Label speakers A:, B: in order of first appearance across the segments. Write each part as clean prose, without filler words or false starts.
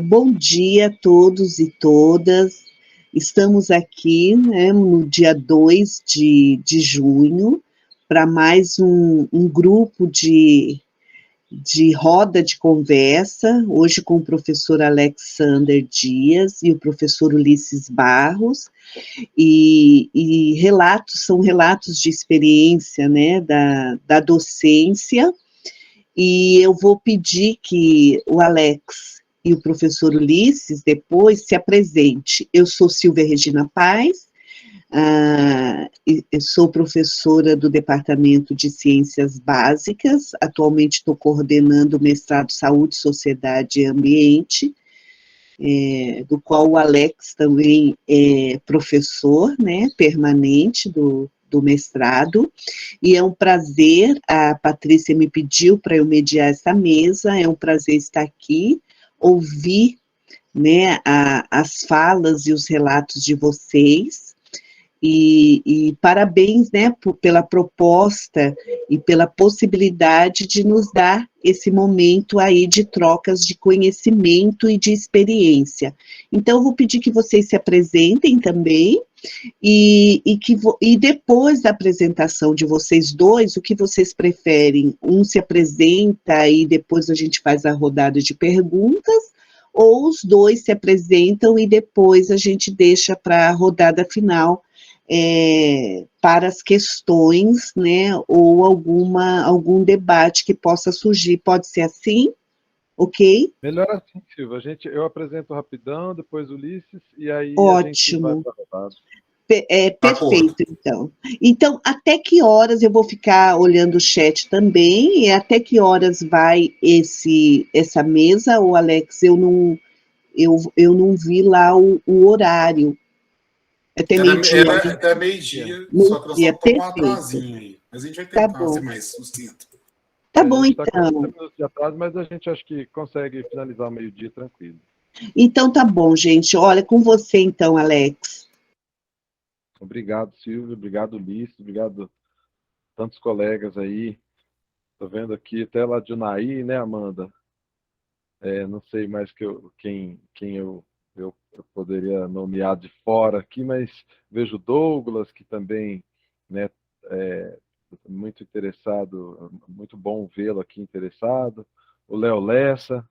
A: Bom dia a todos e todas. Estamos aqui, né, no dia 2 de junho, para mais um grupo de roda de conversa, hoje com o professor Alexander Dias e o professor Ulisses Barros, e são relatos de experiência, né, da docência, e eu vou pedir que o Alex e o professor Ulisses depois se apresente. Eu sou Silvia Regina Paz, eu sou professora do Departamento de Ciências Básicas, atualmente estou coordenando o mestrado Saúde, Sociedade e Ambiente, do qual o Alex também é professor, né, permanente do mestrado, e é um prazer, a Patrícia me pediu para eu mediar essa mesa, é um prazer estar aqui, ouvir, né, as falas e os relatos de vocês, e parabéns, né, pela proposta e pela possibilidade de nos dar esse momento aí de trocas de conhecimento e de experiência. Então, eu vou pedir que vocês se apresentem também, e depois da apresentação de vocês dois, o que vocês preferem? Um se apresenta e depois a gente faz a rodada de perguntas, ou os dois se apresentam e depois a gente deixa para a rodada final, para as questões, né, ou algum debate que possa surgir. Pode ser assim? Ok?
B: Melhor assim, Silvia. Eu apresento rapidão, depois o Ulisses, e aí a gente vai
A: Ótimo.
B: para a rodada.
A: Perfeito, então. Então, até que horas eu vou ficar olhando o chat também, e até que horas vai essa mesa, o Alex, eu não vi lá o horário. Até meio-dia, né?
C: Até meio-dia, só que nós
A: Meio-dia,
C: estamos com um
A: perfeito.
C: atrasinho aí. Mas a gente vai
A: Tá
C: tentar ser
A: bom.
C: mais sucinto.
A: Tá bom,
B: a gente está com
A: então.
B: 30 minutos de atraso, mas a gente acho que consegue finalizar o meio-dia tranquilo.
A: Então tá bom, gente. Olha, com você então, Alex.
B: Obrigado, Silvio. Obrigado, Ulisses. Obrigado tantos colegas aí. Estou vendo aqui até lá de Unaí, né, Amanda? Não sei mais quem eu poderia nomear de fora aqui, mas vejo o Douglas, que também, né, muito interessado, muito bom vê-lo aqui interessado. O Léo Lessa,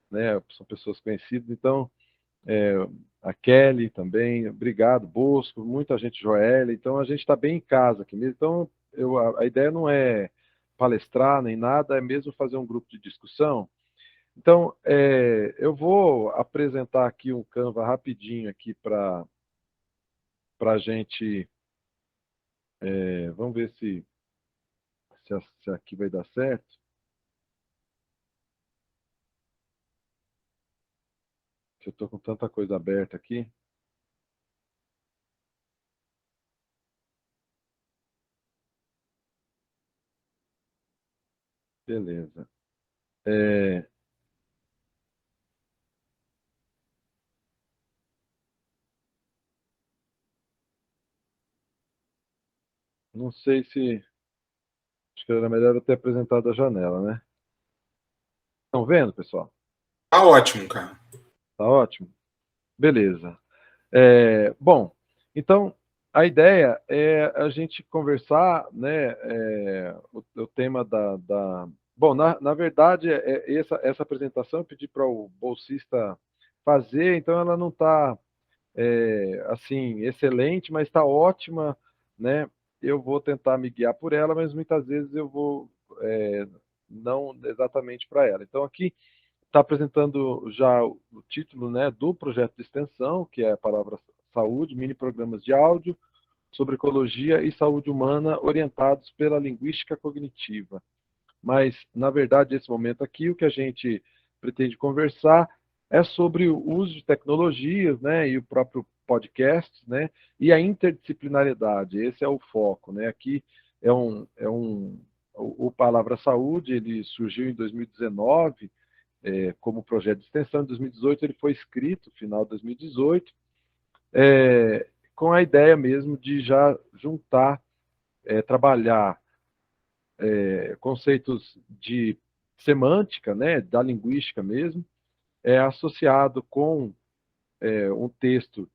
B: né, são pessoas conhecidas. Então, a Kelly também, obrigado, Bosco, muita gente, Joelle. Então, a gente está bem em casa aqui mesmo. Então, a ideia não é palestrar nem nada, é mesmo fazer um grupo de discussão. Então, eu vou apresentar aqui um Canva rapidinho aqui para a gente. Vamos ver se aqui vai dar certo. Eu estou com tanta coisa aberta aqui. Beleza. Não sei se... Acho que era melhor eu ter apresentado a janela, né? Estão vendo, pessoal?
C: Tá ótimo, cara.
B: Tá ótimo? Beleza. Bom, então, a ideia é a gente conversar, né, o tema Bom, na verdade, essa apresentação eu pedi para o bolsista fazer, então ela não está, assim, excelente, mas está ótima, né? Eu vou tentar me guiar por ela, mas muitas vezes eu vou não exatamente para ela. Então, aqui está apresentando já o título, né, do projeto de extensão, que é a palavra saúde, mini programas de áudio sobre ecologia e saúde humana orientados pela linguística cognitiva. Mas, na verdade, nesse momento aqui, o que a gente pretende conversar é sobre o uso de tecnologias, né, e o próprio podcast, né, e a interdisciplinaridade. Esse é o foco, né? Aqui o Palavra Saúde, ele surgiu em 2019, como projeto de extensão. Em 2018 ele foi escrito, final de 2018, com a ideia mesmo de já juntar, trabalhar conceitos de semântica, né, da linguística mesmo, é associado com um texto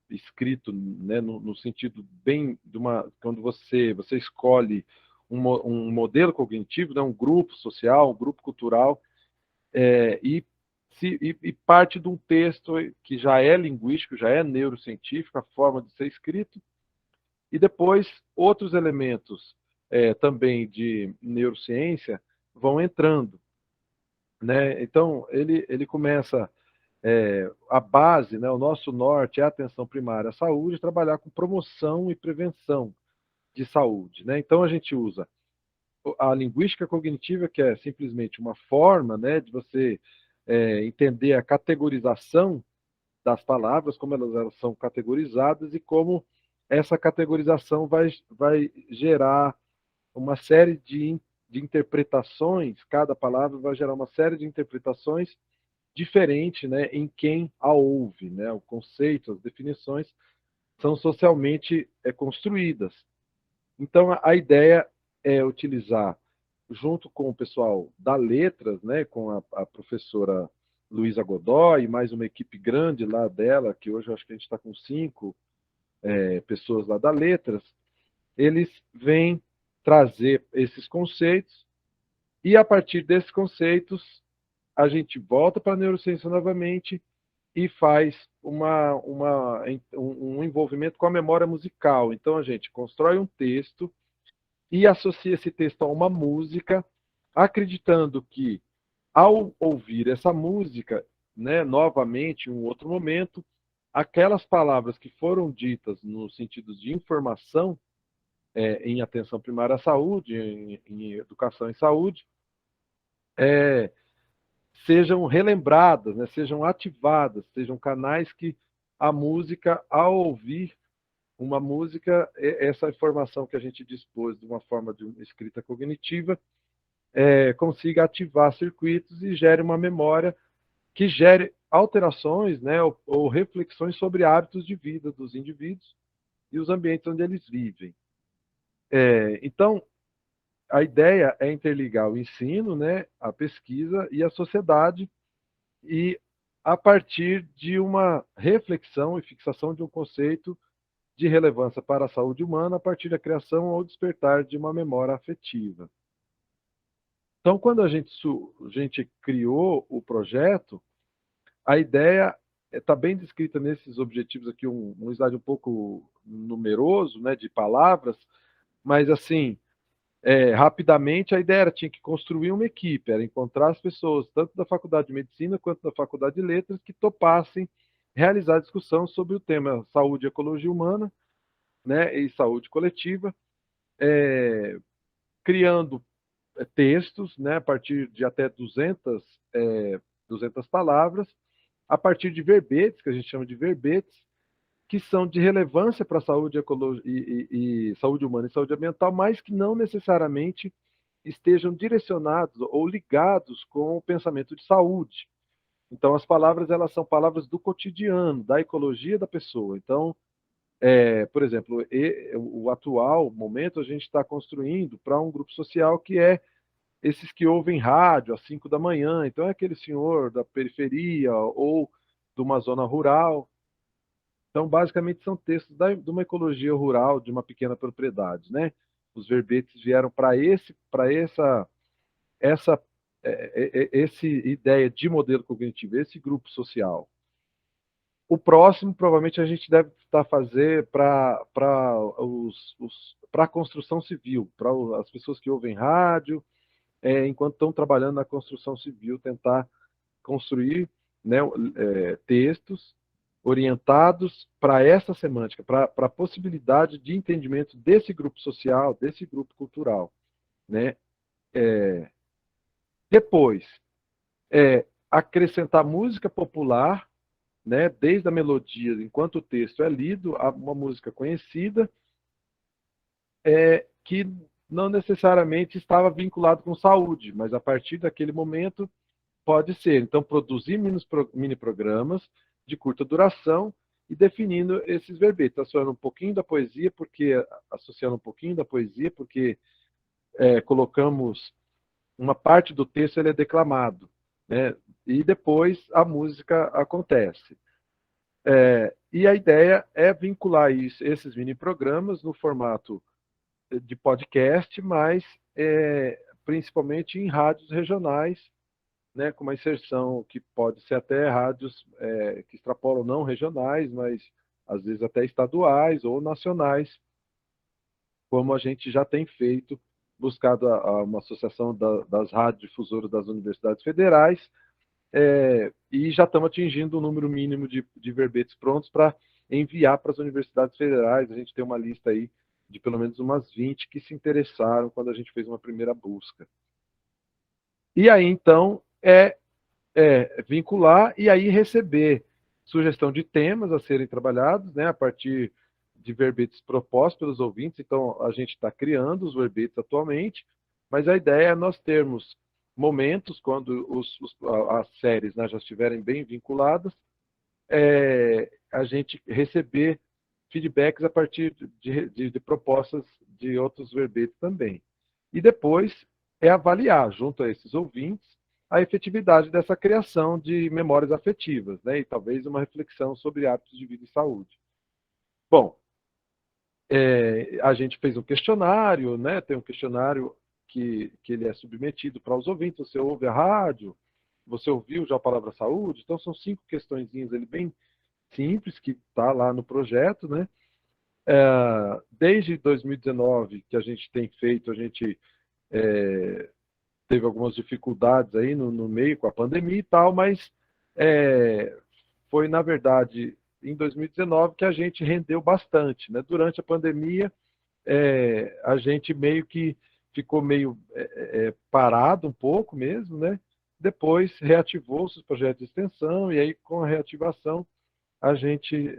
B: escrito, né, no sentido bem de quando você escolhe um modelo cognitivo, né, um grupo social, um grupo cultural, e parte de um texto que já é linguístico, já é neurocientífico, a forma de ser escrito, e depois outros elementos também de neurociência vão entrando, né? Então ele começa a base, né, o nosso norte é a atenção primária à saúde, trabalhar com promoção e prevenção de saúde, né? Então a gente usa a linguística cognitiva, que é simplesmente uma forma, né, de você entender a categorização das palavras, como elas são categorizadas e como essa categorização vai gerar uma série de interpretações, cada palavra vai gerar uma série de interpretações diferente, né, em quem a ouve, né? O conceito, as definições são socialmente construídas. Então a ideia é utilizar, junto com o pessoal da Letras, né, com a professora Luísa Godoy, e mais uma equipe grande lá dela, que hoje eu acho que a gente está com 5 pessoas lá da Letras, eles vêm trazer esses conceitos, e a partir desses conceitos a gente volta para a neurociência novamente e faz um envolvimento com a memória musical. Então a gente constrói um texto e associa esse texto a uma música, acreditando que, ao ouvir essa música, né, novamente, em um outro momento, aquelas palavras que foram ditas no sentido de informação, em atenção primária à saúde, em educação em saúde, sejam relembradas, né, sejam ativadas, sejam canais que a música, ao ouvir uma música, essa informação que a gente dispôs de uma forma de uma escrita cognitiva, consiga ativar circuitos e gere uma memória que gere alterações, né, ou reflexões sobre hábitos de vida dos indivíduos e os ambientes onde eles vivem. Então, a ideia é interligar o ensino, né, a pesquisa e a sociedade, e a partir de uma reflexão e fixação de um conceito de relevância para a saúde humana, a partir da criação ou despertar de uma memória afetiva. Então, quando a gente criou o projeto, a ideia está bem descrita nesses objetivos aqui, um slide um pouco numeroso, né, de palavras, mas assim, rapidamente a ideia tinha que construir uma equipe, era encontrar as pessoas, tanto da Faculdade de Medicina quanto da Faculdade de Letras, que topassem realizar discussão sobre o tema saúde e ecologia humana, né, e saúde coletiva, criando textos, né, a partir de até 200 palavras, a partir de verbetes, que a gente chama de verbetes, que são de relevância para a saúde e saúde humana e saúde ambiental, mas que não necessariamente estejam direcionados ou ligados com o pensamento de saúde. Então, as palavras, elas são palavras do cotidiano, da ecologia da pessoa. Então, por exemplo, o atual momento a gente está construindo para um grupo social que é esses que ouvem rádio às 5 da manhã. Então, é aquele senhor da periferia ou de uma zona rural. Então, basicamente, são textos de uma ecologia rural, de uma pequena propriedade, né? Os verbetes vieram para essa ideia de modelo cognitivo, esse grupo social. O próximo, provavelmente, a gente deve estar fazer para a construção civil, para as pessoas que ouvem rádio, enquanto estão trabalhando na construção civil, tentar construir, né, textos orientados para essa semântica, para a possibilidade de entendimento desse grupo social, desse grupo cultural, né? Depois, acrescentar música popular, né, desde a melodia, enquanto o texto é lido, uma música conhecida, que não necessariamente estava vinculado com saúde, mas a partir daquele momento pode ser. Então, produzir mini programas de curta duração e definindo esses verbetes, associando um pouquinho da poesia, porque colocamos uma parte do texto, ele é declamado, né? E depois a música acontece. E a ideia é vincular esses mini-programas no formato de podcast, mas principalmente em rádios regionais, né, com uma inserção que pode ser até rádios que extrapolam não regionais, mas às vezes até estaduais ou nacionais, como a gente já tem feito, buscado uma associação das radiodifusoras das universidades federais, e já estamos atingindo o número mínimo de verbetes prontos para enviar para as universidades federais. A gente tem uma lista aí de pelo menos umas 20 que se interessaram quando a gente fez uma primeira busca. E aí, então, vincular e aí receber sugestão de temas a serem trabalhados, né, a partir de verbetes propostos pelos ouvintes. Então, a gente está criando os verbetes atualmente, mas a ideia é nós termos momentos, quando as séries, né, já estiverem bem vinculadas, a gente receber feedbacks a partir de propostas de outros verbetes também. E depois avaliar, junto a esses ouvintes, a efetividade dessa criação de memórias afetivas, né? E talvez uma reflexão sobre hábitos de vida e saúde. Bom, a gente fez um questionário, né? Tem um questionário que ele é submetido para os ouvintes. Você ouve a rádio, você ouviu já a palavra saúde? Então são 5 questõezinhas ali bem simples que está lá no projeto, né? Desde 2019 que a gente tem feito, a gente teve algumas dificuldades aí no meio com a pandemia e tal, mas foi, na verdade, em 2019 que a gente rendeu bastante, né? Durante a pandemia, a gente meio que ficou meio parado um pouco mesmo, né? Depois reativou-se os projetos de extensão, e aí com a reativação a gente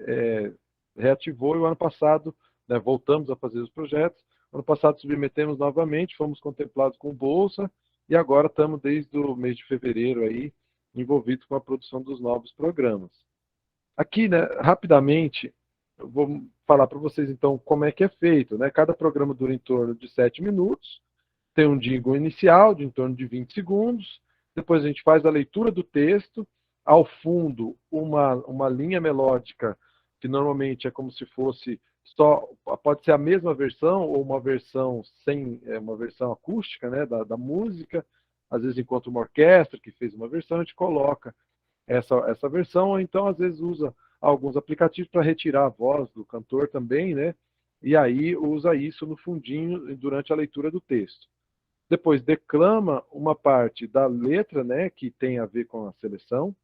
B: reativou, e o ano passado, né, voltamos a fazer os projetos. Ano passado submetemos novamente, fomos contemplados com bolsa, e agora estamos desde o mês de fevereiro aí envolvidos com a produção dos novos programas. Aqui, né, rapidamente, eu vou falar para vocês então como é que é feito, né? Cada programa dura em torno de 7 minutos, tem um jingle inicial de em torno de 20 segundos, depois a gente faz a leitura do texto, ao fundo uma linha melódica, que normalmente é como se fosse só, pode ser a mesma versão ou uma versão sem, uma versão acústica, né, da música. Às vezes encontra uma orquestra que fez uma versão, a gente coloca essa versão, ou então às vezes usa alguns aplicativos para retirar a voz do cantor também, né? E aí usa isso no fundinho durante a leitura do texto. Depois declama uma parte da letra, né, que tem a ver com a seleção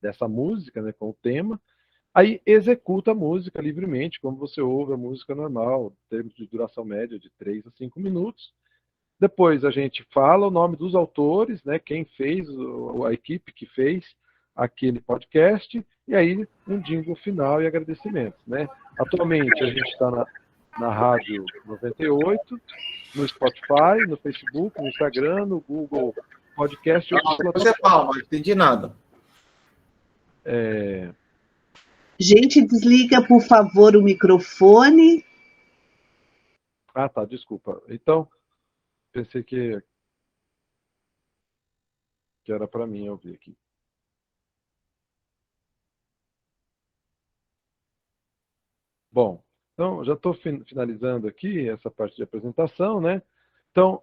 B: dessa música, né, com o tema. Aí executa a música livremente, como você ouve a música normal, em termos de duração média de 3 a 5 minutos. Depois a gente fala o nome dos autores, né, quem fez, a equipe que fez aquele podcast, e aí um jingle final e agradecimentos, né? Atualmente a gente está na Rádio 98, no Spotify, no Facebook, no Instagram, no Google Podcast e outras plataformas.
D: Palma, não entendi nada.
A: Gente, desliga, por favor, o microfone.
B: Ah, tá, desculpa. Então, pensei que era para mim ouvir aqui. Bom, então já estou finalizando aqui essa parte de apresentação, né? Então,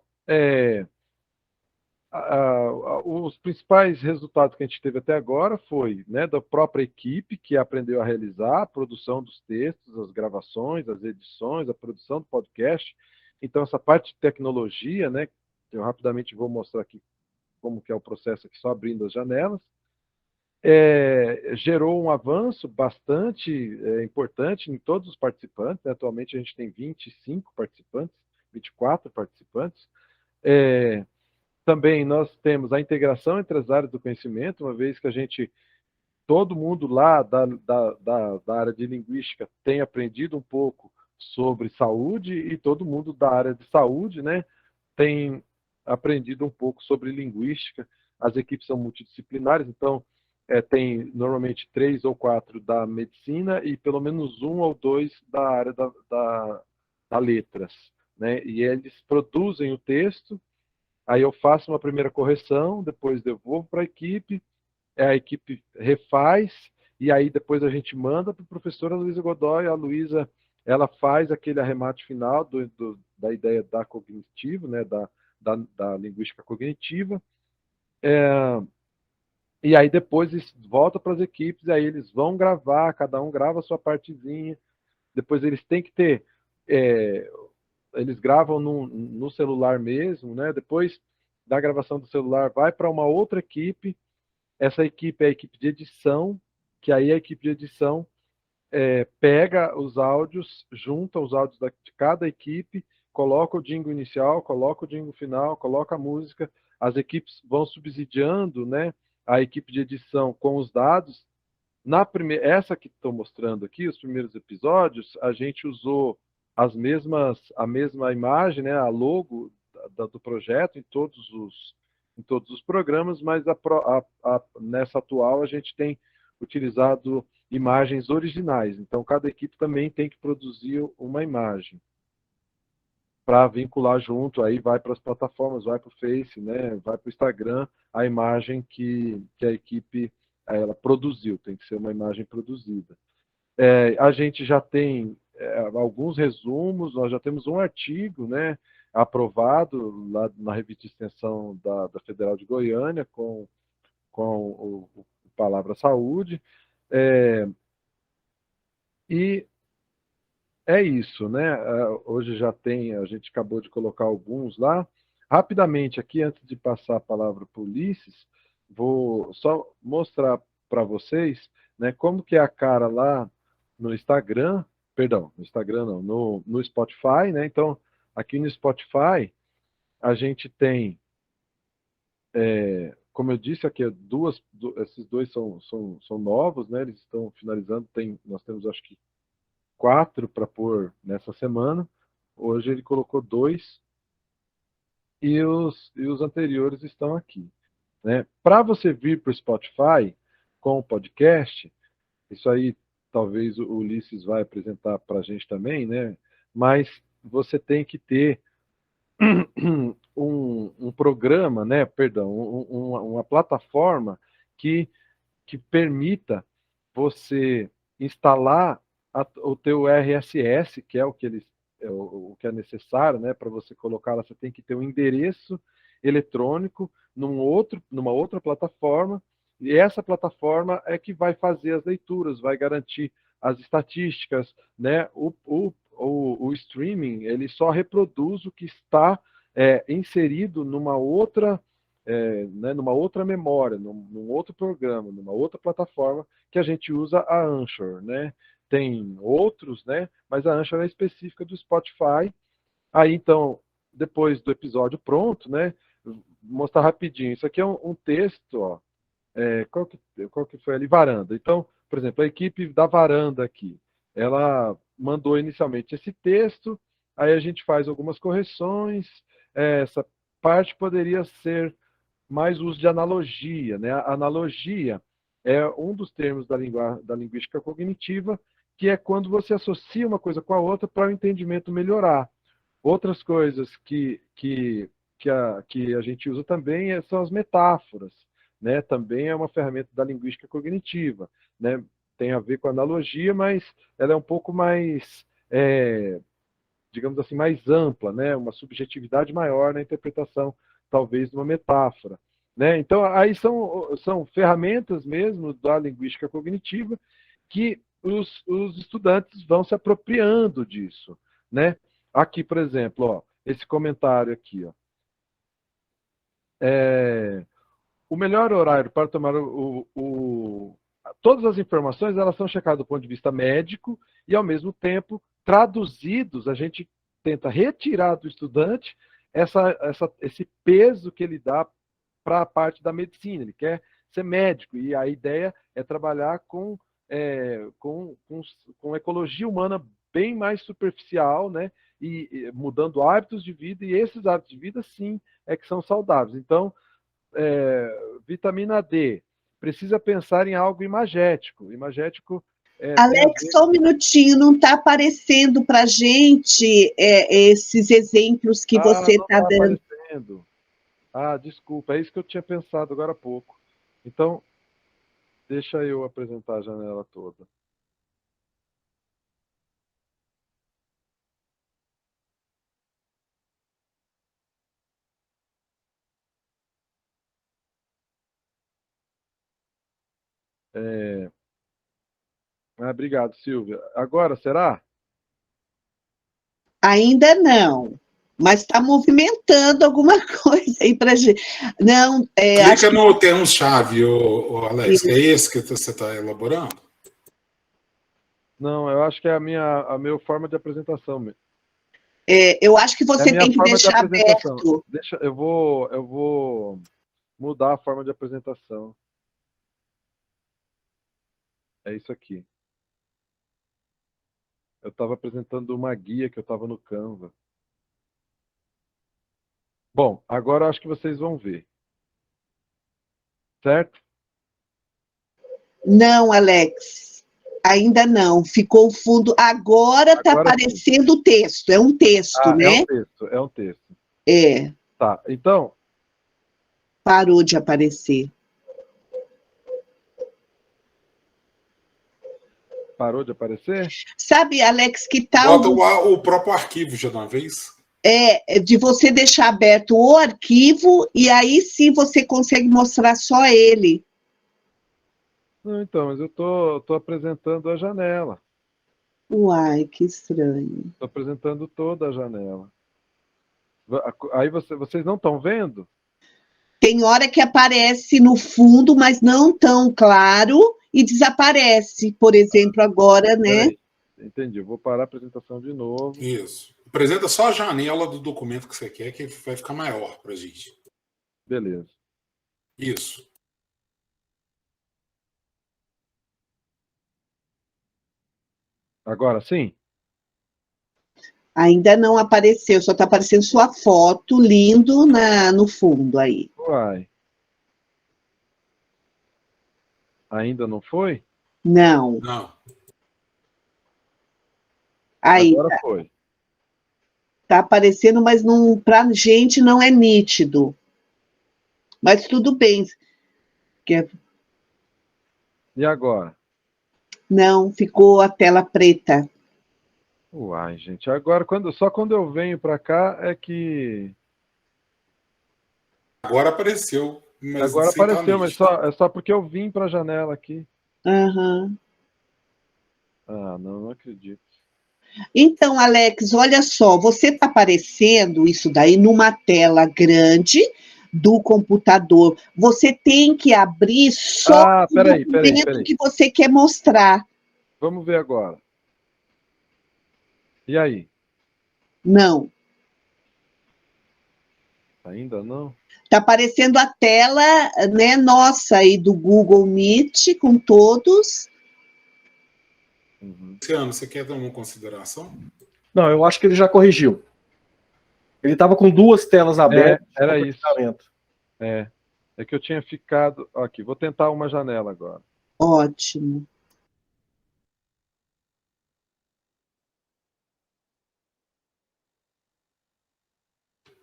B: os principais resultados que a gente teve até agora foi, né, da própria equipe que aprendeu a realizar a produção dos textos, as gravações, as edições, a produção do podcast. Então, essa parte de tecnologia, né, eu rapidamente vou mostrar aqui como que é o processo aqui, só abrindo as janelas. Gerou um avanço bastante importante em todos os participantes, né? Atualmente a gente tem 25 participantes, 24 participantes. Também nós temos a integração entre as áreas do conhecimento, uma vez que todo mundo lá da área de linguística tem aprendido um pouco sobre saúde, e todo mundo da área de saúde, né, tem aprendido um pouco sobre linguística. As equipes são multidisciplinares, então tem normalmente 3 ou 4 da medicina e pelo menos 1 ou 2 da área da letras, né? E eles produzem o texto, aí eu faço uma primeira correção, depois devolvo para a equipe refaz, e aí depois a gente manda para a professora Luísa Godoy, a Luísa, ela faz aquele arremate final da ideia da cognitivo, né, da linguística cognitiva, e aí depois volta para as equipes, e aí eles vão gravar, cada um grava a sua partezinha, depois eles têm que ter, eles gravam no celular mesmo, né, depois da gravação do celular vai para uma outra equipe, essa equipe é a equipe de edição, que aí a equipe de edição pega os áudios, junta os áudios de cada equipe, coloca o jingle inicial, coloca o jingle final, coloca a música, as equipes vão subsidiando, né, a equipe de edição com os dados. Essa que estou mostrando aqui, os primeiros episódios, a gente usou a mesma imagem, né, a logo do projeto em todos os programas, mas nessa atual a gente tem utilizado imagens originais. Então, cada equipe também tem que produzir uma imagem para vincular junto, aí vai para as plataformas, vai para o Face, né, vai para o Instagram, a imagem que a equipe ela produziu, tem que ser uma imagem produzida. A gente já tem alguns resumos, nós já temos um artigo, né, aprovado lá na revista de extensão da Federal de Goiânia, com o Palavra Saúde, e é isso, né? Hoje já tem, a gente acabou de colocar alguns lá. Rapidamente aqui, antes de passar a palavra para o Ulisses, vou só mostrar para vocês, né, como que é a cara lá no Instagram, perdão, no Instagram não, no Spotify, né? Então, aqui no Spotify, a gente tem, como eu disse, aqui esses dois são novos, né? Eles estão finalizando, nós temos acho que 4 para pôr nessa semana. Hoje ele colocou 2 e os anteriores estão aqui, né? Para você vir para o Spotify com o podcast, isso aí talvez o Ulisses vai apresentar para a gente também, né? Mas você tem que ter um programa, né? Perdão, uma plataforma que permita você instalar o teu RSS, que é o que o que é necessário, né, para você colocar lá, você tem que ter um endereço eletrônico numa outra plataforma, e essa plataforma é que vai fazer as leituras, vai garantir as estatísticas, né? O streaming, ele só reproduz o que está inserido numa outra né, numa outra memória, num outro programa, numa outra plataforma, que a gente usa a Anchor, né? Tem outros, né? Mas a Anchor é específica do Spotify. Aí, então, depois do episódio pronto, né? Vou mostrar rapidinho. Isso aqui é um texto, ó. Qual que foi ali? Varanda. Então, por exemplo, a equipe da Varanda aqui, ela mandou inicialmente esse texto, aí a gente faz algumas correções, essa parte poderia ser mais uso de analogia, né? A analogia é um dos termos da linguística cognitiva, que é quando você associa uma coisa com a outra para o entendimento melhorar. Outras coisas que a gente usa também são as metáforas, né? Também é uma ferramenta da linguística cognitiva, né? Tem a ver com a analogia, mas ela é um pouco mais, digamos assim, mais ampla, né? Uma subjetividade maior na interpretação, talvez, de uma metáfora, né? Então, aí são ferramentas mesmo da linguística cognitiva que os estudantes vão se apropriando disso, né? Aqui, por exemplo, ó, esse comentário aqui, ó. O melhor horário para tomar todas as informações, elas são checadas do ponto de vista médico e, ao mesmo tempo, traduzidos, a gente tenta retirar do estudante esse peso que ele dá para a parte da medicina. Ele quer ser médico e a ideia é trabalhar com ecologia humana bem mais superficial, né? E mudando hábitos de vida, e esses hábitos de vida, sim, que são saudáveis. Então, vitamina D, precisa pensar em algo imagético. Imagético
A: Alex, só um minutinho, não está aparecendo para a gente esses exemplos que você está dando.
B: Aparecendo. Ah, desculpa, é isso que eu tinha pensado agora há pouco. Então, deixa eu apresentar a janela toda. Obrigado, Silvia. Agora, será?
A: Ainda não, mas está movimentando alguma coisa aí para gente. Não, acho
C: Clica
A: que
C: no termo-chave, ô Alex, que é esse que você está elaborando?
B: Não, eu acho que é a minha forma de apresentação mesmo.
A: eu acho que
B: É a
A: você
B: minha
A: tem que
B: forma de
A: deixar
B: apresentação.
A: aberto.
B: Deixa, eu vou mudar a forma de apresentação. É isso aqui. Eu estava apresentando uma guia que eu estava no Canva. Bom, agora eu acho que vocês vão ver. Certo?
A: Não, Alex, ainda não. Ficou o fundo. Agora está
B: Agora sim.
A: aparecendo o texto. É um texto,
B: É um
A: né?
B: texto, é um texto.
A: É,
B: Tá, então,
A: parou de aparecer.
B: parou de aparecer?
A: Sabe, Alex, que tal
C: Bota o próprio arquivo já de uma vez.
A: de você deixar aberto o arquivo e aí sim você consegue mostrar só ele.
B: Não, então, mas eu tô apresentando a janela.
A: Uai, que estranho.
B: Estou apresentando toda a janela. Aí vocês não estão vendo?
A: Tem hora que aparece no fundo, mas não tão claro e desaparece. Por exemplo, agora, né?
B: Peraí. Entendi. Eu vou parar a apresentação de novo.
C: Isso. Apresenta só a janela do documento que você quer, que vai ficar maior para a gente.
B: Beleza.
C: Isso.
B: Agora sim?
A: Ainda não apareceu, só está aparecendo sua foto, lindo, no fundo aí.
B: Uai. Ainda não foi?
A: Não.
C: Não.
A: Aí,
B: Agora foi.
A: tá aparecendo, mas não, pra gente não é nítido. Mas tudo bem.
B: E agora?
A: Não, ficou a tela preta.
B: Uai, gente. Agora, só quando eu venho para cá é que.
C: Agora apareceu, mas
B: Agora
C: sem estar
B: apareceu, mas
C: nítido.
B: é só porque eu vim para a janela aqui.
A: Aham.
B: Ah, não acredito.
A: Então, Alex, olha só, você está aparecendo isso daí numa tela grande do computador. Você tem que abrir só
B: Ah,
A: o documento
B: peraí.
A: que você quer mostrar.
B: Vamos ver agora. E aí?
A: Não.
B: Ainda não?
A: Está aparecendo a tela, né, nossa aí do Google Meet com todos.
B: Uhum.
C: Luciano, você quer dar uma consideração?
D: Não, eu acho que ele já corrigiu. Ele estava com duas telas abertas.
B: Era isso. É que eu tinha ficado. Aqui, vou tentar uma janela agora.
A: Ótimo.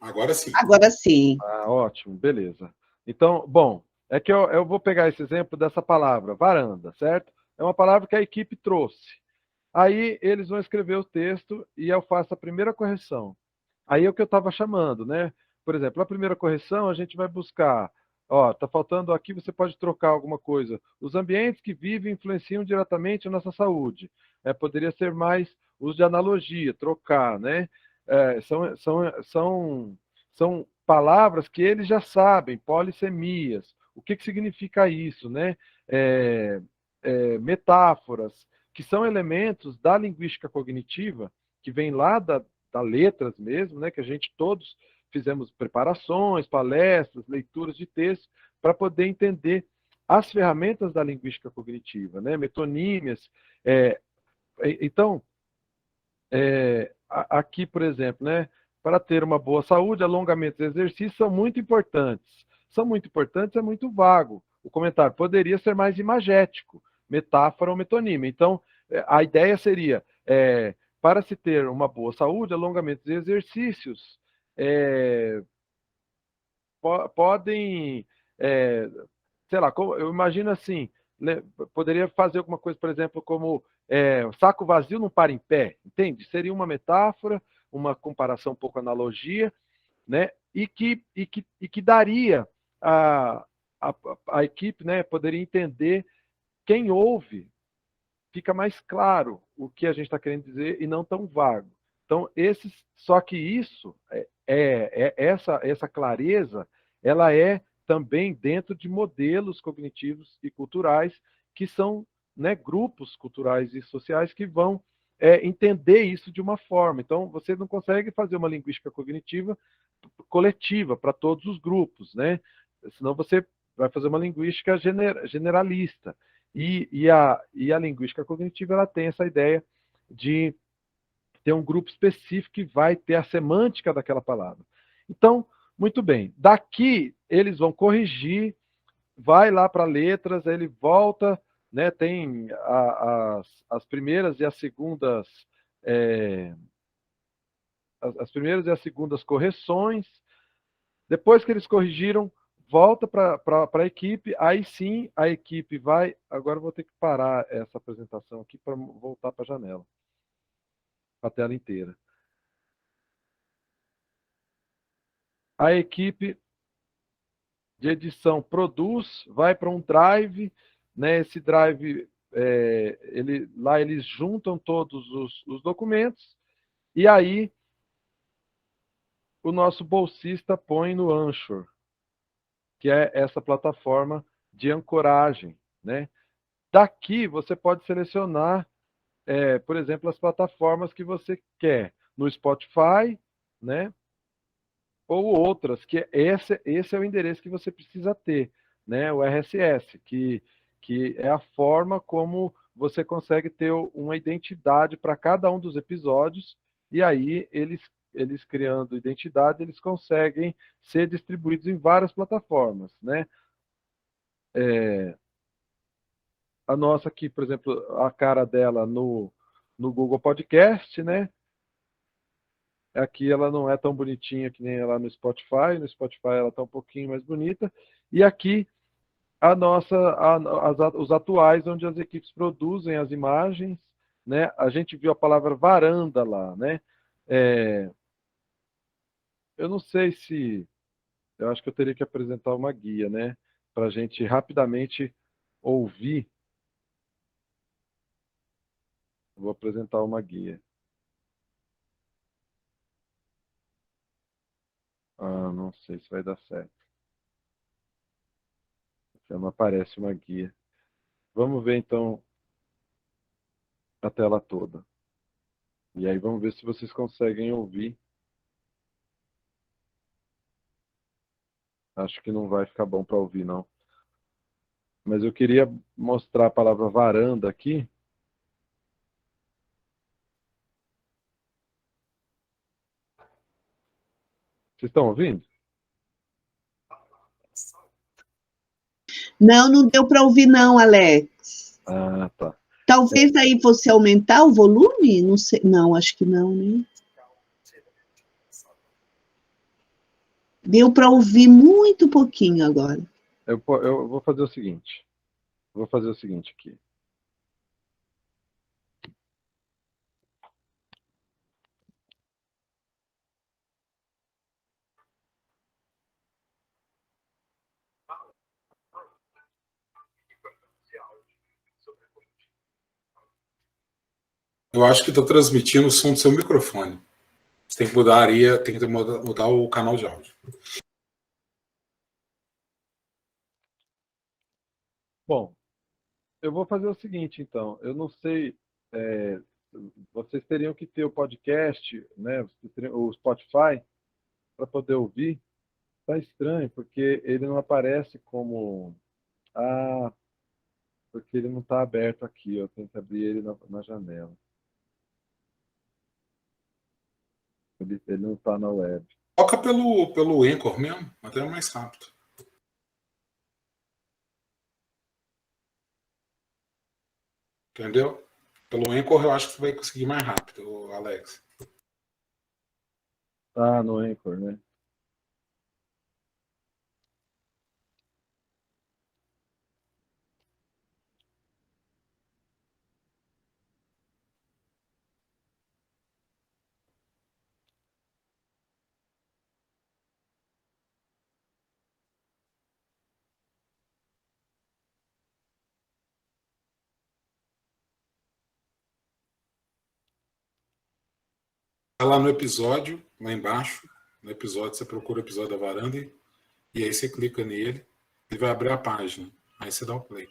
C: Agora sim.
A: Agora sim.
B: Ah, ótimo, beleza. Então, bom, é que eu vou pegar esse exemplo dessa palavra, varanda, certo? É uma palavra que a equipe trouxe. Aí eles vão escrever o texto e eu faço a primeira correção. Aí é o que eu estava chamando, né? Por exemplo, a primeira correção a gente vai buscar. Ó, tá faltando aqui, você pode trocar alguma coisa. Os ambientes que vivem influenciam diretamente a nossa saúde. Poderia ser mais uso de analogia, trocar, né? São palavras que eles já sabem, polissemias. O que significa isso, né? Metáforas, que são elementos da linguística cognitiva, que vem lá da letras mesmo, né? Que a gente todos fizemos preparações, palestras, leituras de texto, para poder entender as ferramentas da linguística cognitiva, né? Metonímias. Então, aqui, por exemplo, né? Para ter uma boa saúde, alongamentos e exercícios são muito importantes. São muito importantes, é muito vago. O comentário poderia ser mais imagético, metáfora ou metonímia. Então, a ideia seria, para se ter uma boa saúde, alongamentos e exercícios podem, sei lá, eu imagino assim, poderia fazer alguma coisa, por exemplo, como saco vazio não para em pé, entende? Seria uma metáfora, uma comparação um pouco analogia, né? E que daria a equipe, né, poderia entender, quem ouve, fica mais claro o que a gente está querendo dizer e não tão vago. Então, só que isso, essa clareza, ela é também dentro de modelos cognitivos e culturais, que são, né, grupos culturais e sociais que vão entender isso de uma forma. Então, você não consegue fazer uma linguística cognitiva coletiva para todos os grupos, né? Senão você vai fazer uma linguística generalista. E a linguística cognitiva, ela tem essa ideia de ter um grupo específico que vai ter a semântica daquela palavra. Então, muito bem. Daqui, eles vão corrigir, vai lá para letras, ele volta, né, tem as primeiras e as segundas as primeiras e as segundas correções. Depois que eles corrigiram, volta para a equipe, aí sim a equipe vai... Agora eu vou ter que parar essa apresentação aqui para voltar para a janela, a tela inteira. A equipe de edição produz, vai para um drive, né? Esse drive, lá eles juntam todos os documentos, e aí o nosso bolsista põe no Anchor, que é essa plataforma de ancoragem, né? Daqui você pode selecionar, por exemplo, as plataformas que você quer, no Spotify, né? Ou outras, que esse é o endereço que você precisa ter, né? O RSS, que é a forma como você consegue ter uma identidade para cada um dos episódios, e aí eles criando identidade, eles conseguem ser distribuídos em várias plataformas, né? A nossa aqui, por exemplo, a cara dela no Google Podcast, né? Aqui ela não é tão bonitinha que nem ela no Spotify. No Spotify ela está um pouquinho mais bonita. E aqui os atuais, onde as equipes produzem as imagens, né? A gente viu a palavra varanda lá, né? Eu não sei se... Eu acho que eu teria que apresentar uma guia, né? Para a gente rapidamente ouvir. Vou apresentar uma guia. Não sei se vai dar certo. Já não aparece uma guia. Vamos ver então a tela toda. E aí vamos ver se vocês conseguem ouvir. Acho que não vai ficar bom para ouvir, não. Mas eu queria mostrar a palavra varanda aqui. Vocês estão ouvindo?
A: Não, não deu para ouvir não, Alex.
B: Ah, tá.
A: Talvez aí você aumentar o volume? Não sei. Não, acho que não, né? Deu para ouvir muito pouquinho agora.
B: Eu vou fazer o seguinte. Vou fazer o seguinte aqui.
C: Eu acho que está transmitindo o som do seu microfone. Você tem que mudar o canal de áudio.
B: Bom, eu vou fazer o seguinte, então. Eu não sei... vocês teriam que ter o podcast, né? O Spotify, para poder ouvir. Tá estranho, porque ele não aparece como... porque ele não está aberto aqui. Eu tenho que abrir ele na janela. Ele não está na web.
C: Toca pelo Anchor mesmo, até é mais rápido. Entendeu? Pelo Anchor eu acho que você vai conseguir mais rápido, Alex.
B: Ah, no Anchor, né?
C: Tá lá no episódio, lá embaixo, no episódio, você procura o episódio da varanda e aí você clica nele e vai abrir a página. Aí você dá o play.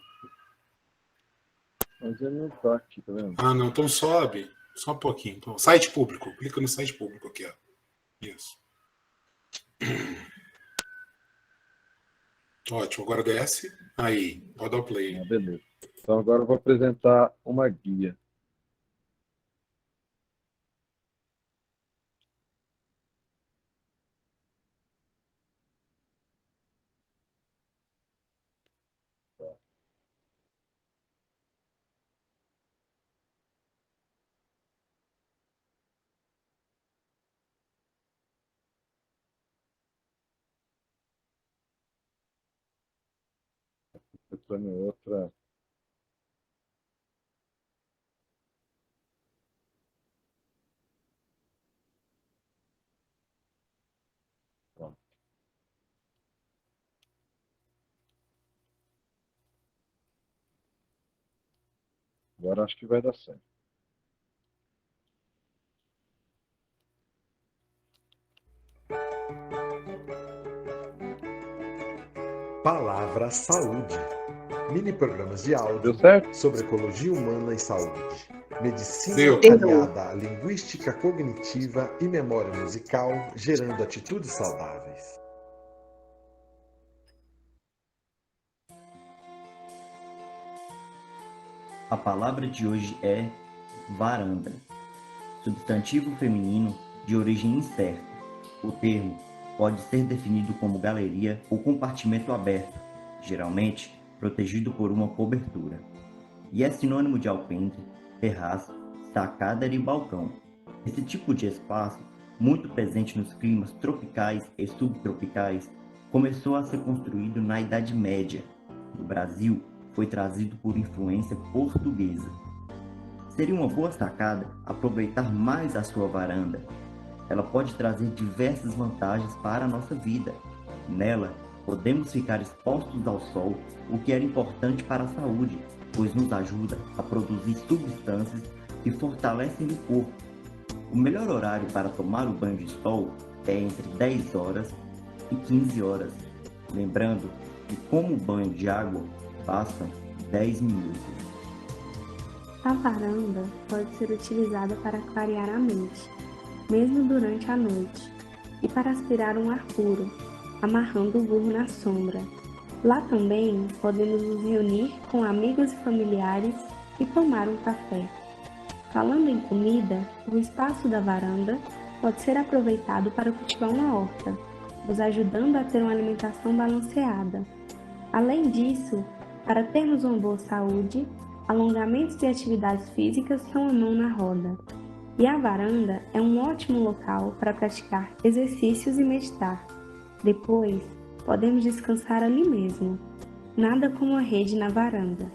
B: Mas ele não tá aqui, tá vendo?
C: Ah, não, então sobe. Só um pouquinho. Então, site público. Clica no site público aqui, ó. Isso. Ótimo, agora desce. Aí, pode dar o play.
B: Ah, beleza. Então agora eu vou apresentar uma guia. Essa é outra. Pronto. Agora acho que vai dar certo.
E: Palavra Saúde. Mini programas de áudio
B: Deu certo?
E: sobre ecologia humana e saúde. Medicina
C: Deu.
E: aliada à linguística cognitiva e memória musical, gerando atitudes saudáveis.
F: A palavra de hoje é varanda, substantivo feminino de origem incerta. O termo pode ser definido como galeria ou compartimento aberto, geralmente protegido por uma cobertura, e é sinônimo de alpendre, terraço, sacada e balcão. Esse tipo de espaço, muito presente nos climas tropicais e subtropicais, começou a ser construído na Idade Média. No Brasil, foi trazido por influência portuguesa. Seria uma boa sacada aproveitar mais a sua varanda. Ela pode trazer diversas vantagens para a nossa vida. Nela, podemos ficar expostos ao sol, o que era importante para a saúde, pois nos ajuda a produzir substâncias que fortalecem o corpo. O melhor horário para tomar o banho de sol é entre 10 horas e 15 horas. Lembrando que, como banho de água, bastam 10 minutos.
G: A varanda pode ser utilizada para clarear a mente, mesmo durante a noite, e para aspirar um ar puro, amarrando o burro na sombra. Lá também podemos nos reunir com amigos e familiares e tomar um café. Falando em comida, o espaço da varanda pode ser aproveitado para cultivar uma horta, nos ajudando a ter uma alimentação balanceada. Além disso, para termos uma boa saúde, alongamentos e atividades físicas são a mão na roda. E a varanda é um ótimo local para praticar exercícios e meditar. Depois, podemos descansar ali mesmo. Nada como a rede na varanda.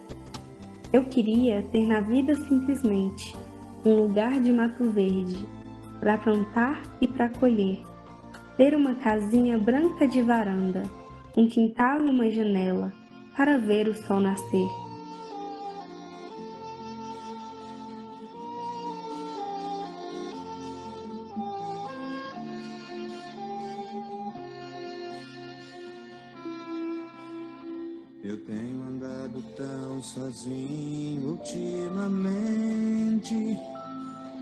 G: Eu queria ter na vida simplesmente um lugar de mato verde, para plantar e para colher. Ter uma casinha branca de varanda, um quintal e uma janela, para ver o sol nascer.
H: Eu tenho andado tão sozinho ultimamente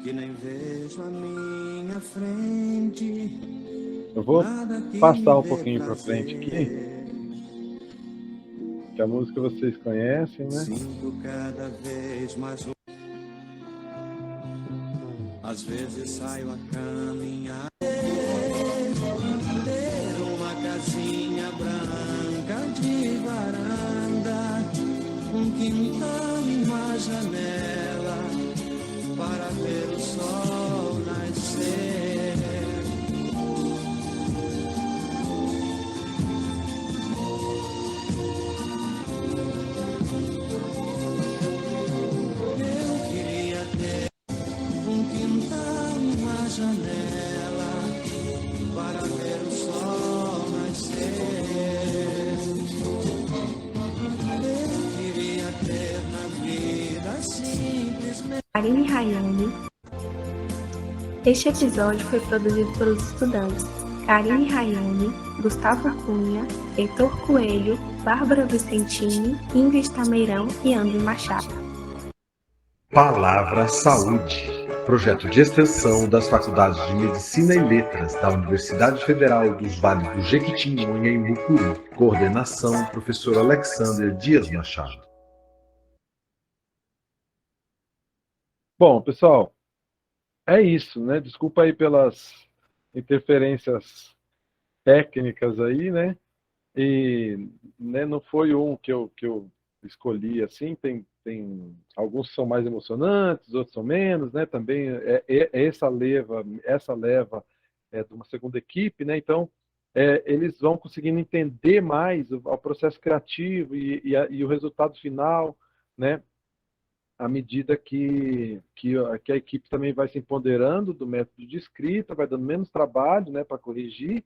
H: que nem vejo a minha frente.
B: Eu vou passar um pouquinho para frente aqui, que a música vocês conhecem, né?
H: Sinto cada vez mais. Às vezes saio a caminhar, ter uma casinha branca de varanda, um quintal e uma janela para ver o sol nascer. Janela para ver o sol nascer. Eu queria ter na vida simplesmente.
G: Aline Rayane, Este episódio foi produzido pelos estudantes Karine Rayane, Gustavo Cunha, Heitor Coelho, Bárbara Vicentini, Ingrid Tameirão e André Machado.
E: Palavra Saúde, projeto de extensão das Faculdades de Medicina e Letras da Universidade Federal dos Vales do Jequitinhonha e Mucuri. Coordenação, professor Alexander Dias Machado.
B: Bom, pessoal, é isso, né? Desculpa aí pelas interferências técnicas aí, né? E né, não foi um que eu escolhi assim, tem alguns são mais emocionantes, outros são menos, né? Também essa leva é de uma segunda equipe, né? Então eles vão conseguindo entender mais o processo criativo e o resultado final, né? À medida que a equipe também vai se empoderando do método de escrita, vai dando menos trabalho, né, para corrigir,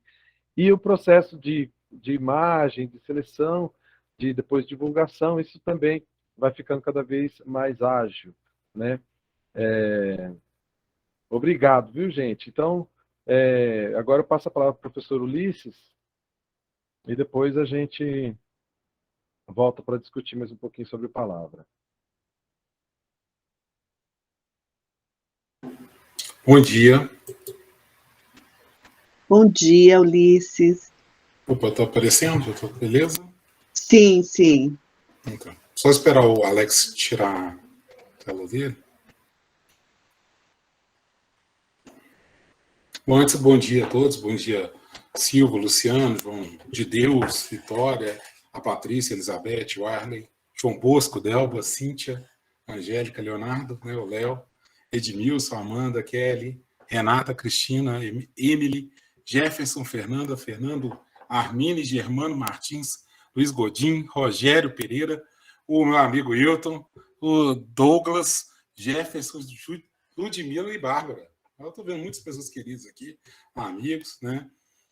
B: e o processo de imagem, de seleção, de depois divulgação, isso também vai ficando cada vez mais ágil, né? Obrigado, viu, gente? Então, agora eu passo a palavra para o professor Ulisses, e depois a gente volta para discutir mais um pouquinho sobre palavra.
C: Bom dia.
A: Bom dia, Ulisses.
C: Opa, tá aparecendo? Já tô, beleza?
A: Sim, sim.
C: Então, só esperar o Alex tirar a tela dele. Bom, antes, bom dia a todos. Bom dia, Silvio, Luciano, João de Deus, Vitória, a Patrícia, Elizabeth, o Arley, João Bosco, Delba, Cíntia, Angélica, Leonardo, né, o Léo, Edmilson, Amanda, Kelly, Renata, Cristina, Emily, Jefferson, Fernanda, Fernando, Armine, Germano Martins, Luiz Godin, Rogério Pereira, o meu amigo Hilton, o Douglas, Jefferson, Ludmila e Bárbara. Eu estou vendo muitas pessoas queridas aqui, amigos, né?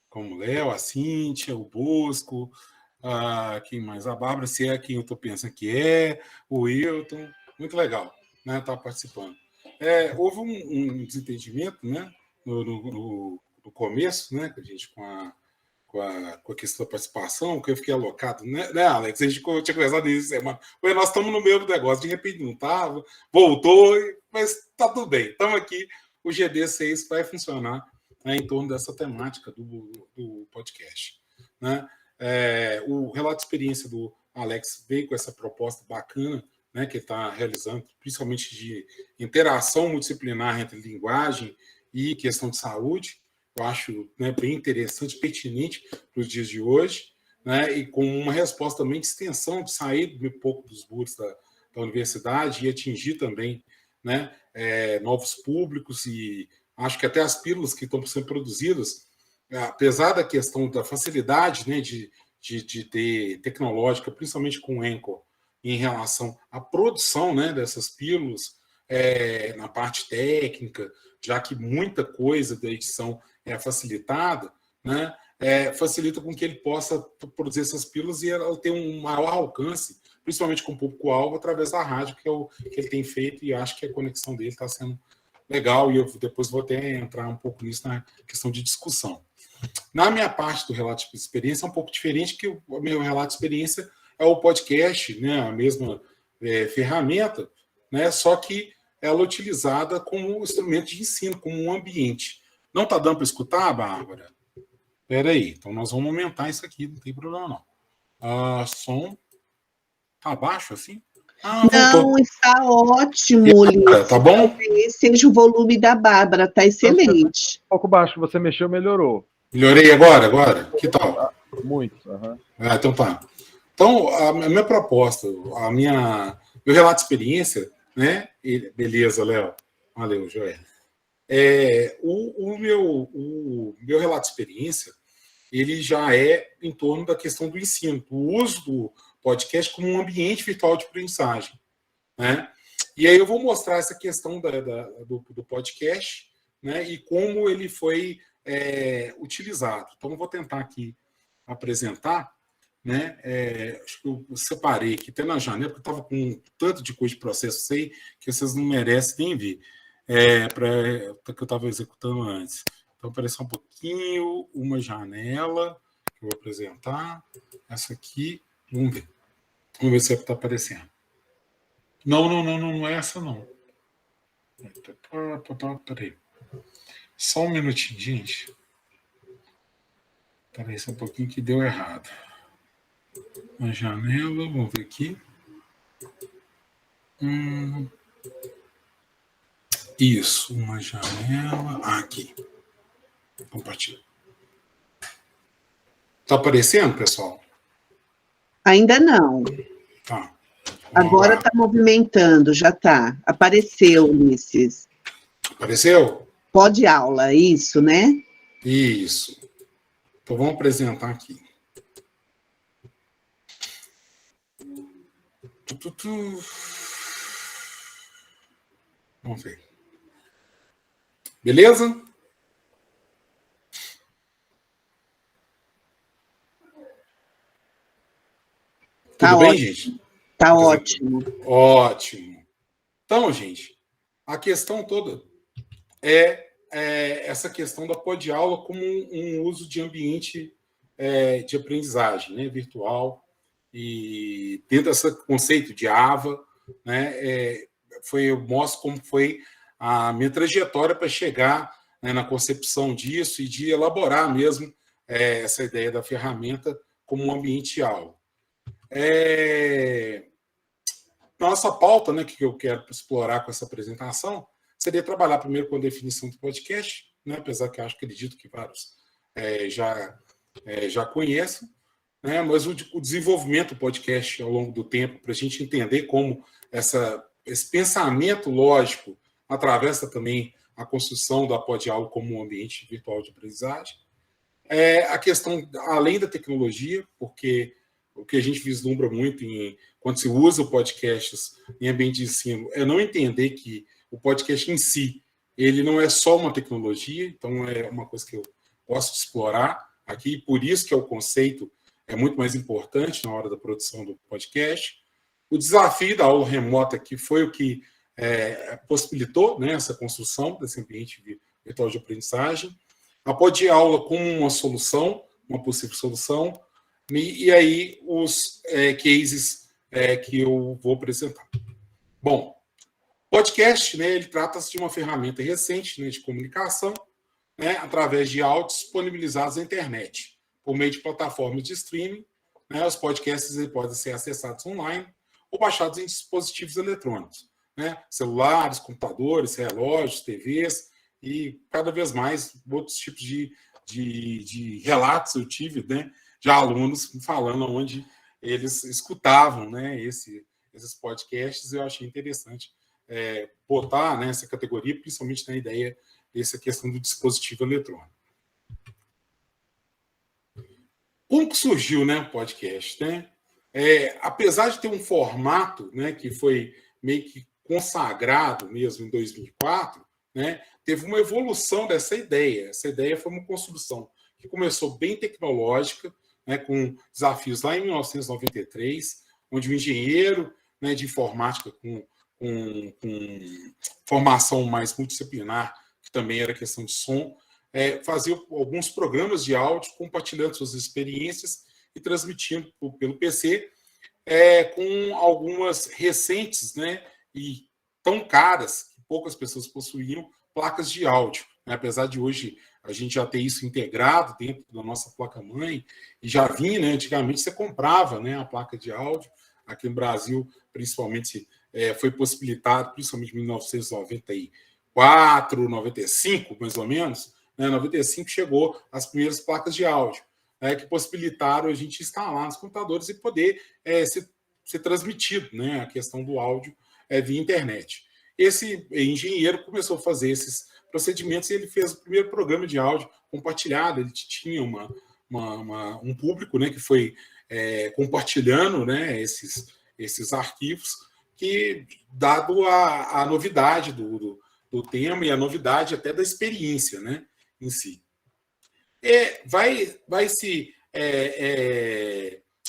C: Como o Léo, a Cíntia, o Bosco, quem mais? A Bárbara, se é quem eu estou pensando que é, o Hilton. Muito legal, né? Estar participando. Houve um desentendimento, né? No começo, né? Que a gente com a questão da participação, que eu fiquei alocado, né, Alex? A gente tinha conversado nisso semana. Nós estamos no meio do negócio, de repente não estava, voltou, mas está tudo bem, estamos aqui. O GD6 vai funcionar, né, em torno dessa temática do podcast, né? O relato de experiência do Alex veio com essa proposta bacana, né, que ele está realizando, principalmente de interação multidisciplinar entre linguagem e questão de saúde. Eu acho, né, bem interessante, pertinente para os dias de hoje, né, e com uma resposta também de extensão, de sair um pouco dos muros da universidade e atingir também, né, novos públicos, e acho que até as pílulas que estão sendo produzidas, apesar da questão da facilidade, né, de ter tecnológica, principalmente com o Anchor, em relação à produção, né, dessas pílulas, na parte técnica, já que muita coisa da edição é facilitada, né, facilita com que ele possa produzir essas pílulas e ela ter um maior alcance, principalmente com o público-alvo, através da rádio, que é o que ele tem feito, e acho que a conexão dele está sendo legal, e eu depois vou até entrar um pouco nisso na questão de discussão. Na minha parte do relato de experiência é um pouco diferente, que o meu relato de experiência é o podcast, né, a mesma ferramenta, né, só que ela é utilizada como instrumento de ensino, como um ambiente. Não está dando para escutar, Bárbara? Espera aí, então nós vamos aumentar isso aqui, não tem problema não. Som está baixo assim?
A: Não, está ótimo, Ulisses.
C: Tá bom?
A: Talvez seja o volume da Bárbara, está excelente.
B: Um pouco baixo, você mexeu, melhorou.
C: Melhorei agora? Que tal?
B: Muito.
C: Então tá. Então, a minha proposta, meu relato de experiência, né? Beleza, Léo. Valeu, Joel. O meu relato de experiência, ele já é em torno da questão do ensino, do uso do podcast como um ambiente virtual de aprendizagem, né? E aí eu vou mostrar essa questão do podcast, né? E como ele foi utilizado. Então, eu vou tentar aqui apresentar, né? Acho que eu separei aqui até na janela, porque eu estava com um tanto de coisa de processo, sei que vocês não merecem nem ver. para que eu estava executando antes. Então, apareceu um pouquinho, uma janela que eu vou apresentar. Essa aqui, vamos ver. Vamos ver se está aparecendo. Não é essa, não. Peraí. Só um minutinho, gente. Parece um pouquinho que deu errado. Uma janela, vamos ver aqui. Isso, uma janela. Aqui. Compartilha. Está aparecendo, pessoal?
A: Ainda não.
C: Tá.
A: Agora está movimentando, já está. Apareceu, Ulisses.
C: Apareceu?
A: Pode aula, isso, né?
C: Isso. Então vamos apresentar aqui. Vamos ver. Beleza?
A: Tá
C: Tudo bem,
A: ótimo.
C: gente?
A: Tá ótimo.
C: Ótimo. Então, gente, a questão toda é essa questão da pod-aula como um uso de ambiente de aprendizagem, né, virtual, e dentro desse conceito de AVA, né, eu mostro como foi a minha trajetória para chegar, né, na concepção disso e de elaborar mesmo essa ideia da ferramenta como um ambiente de aula. Nossa pauta, né, que eu quero explorar com essa apresentação, seria trabalhar primeiro com a definição do podcast, né, apesar que eu acredito que vários já conheçam, né, mas o desenvolvimento do podcast ao longo do tempo, para a gente entender como esse pensamento lógico atravessa também a construção da pod-aula como um ambiente virtual de aprendizagem. A questão, além da tecnologia, porque o que a gente vislumbra muito quando se usa o podcast em ambiente de ensino é não entender que o podcast em si, ele não é só uma tecnologia, então é uma coisa que eu gosto de explorar aqui, por isso que o conceito é muito mais importante na hora da produção do podcast. O desafio da aula remota, que foi o que possibilitou, né, essa construção desse ambiente virtual de aprendizagem. A pod-aula como uma solução, uma possível solução, e aí os cases que eu vou apresentar. Bom, podcast, né, ele trata-se de uma ferramenta recente, né, de comunicação, né, através de áudios disponibilizados na internet, por meio de plataformas de streaming. Né, os podcasts podem ser acessados online ou baixados em dispositivos eletrônicos, né, celulares, computadores, relógios, TVs e cada vez mais outros tipos de relatos eu tive, né, de alunos falando onde eles escutavam, né, esses podcasts. Eu achei interessante botar, né, essa categoria, principalmente na ideia dessa questão do dispositivo eletrônico. Como que surgiu, né, o podcast? Né? Apesar de ter um formato, né, que foi meio que consagrado mesmo em 2004, né, teve uma evolução dessa ideia. Essa ideia foi uma construção que começou bem tecnológica, né, com desafios lá em 1993, onde o engenheiro, né, de informática com formação mais multidisciplinar, que também era questão de som, fazia alguns programas de áudio, compartilhando suas experiências e transmitindo pelo PC, com algumas recentes, né, e tão caras, que poucas pessoas possuíam, placas de áudio. Né? Apesar de hoje a gente já ter isso integrado dentro da nossa placa-mãe, e já vinha, né, antigamente você comprava, né, a placa de áudio. Aqui no Brasil, principalmente, foi possibilitado, principalmente em 1994, 95, mais ou menos, né, 95 chegou as primeiras placas de áudio, que possibilitaram a gente instalar nos computadores e poder ser transmitido, né, a questão do áudio via internet. Esse engenheiro começou a fazer esses procedimentos e ele fez o primeiro programa de áudio compartilhado. Ele tinha um público, né, que foi compartilhando, né, esses arquivos, que, dado a novidade do tema e a novidade até da experiência, né, em si. Vai se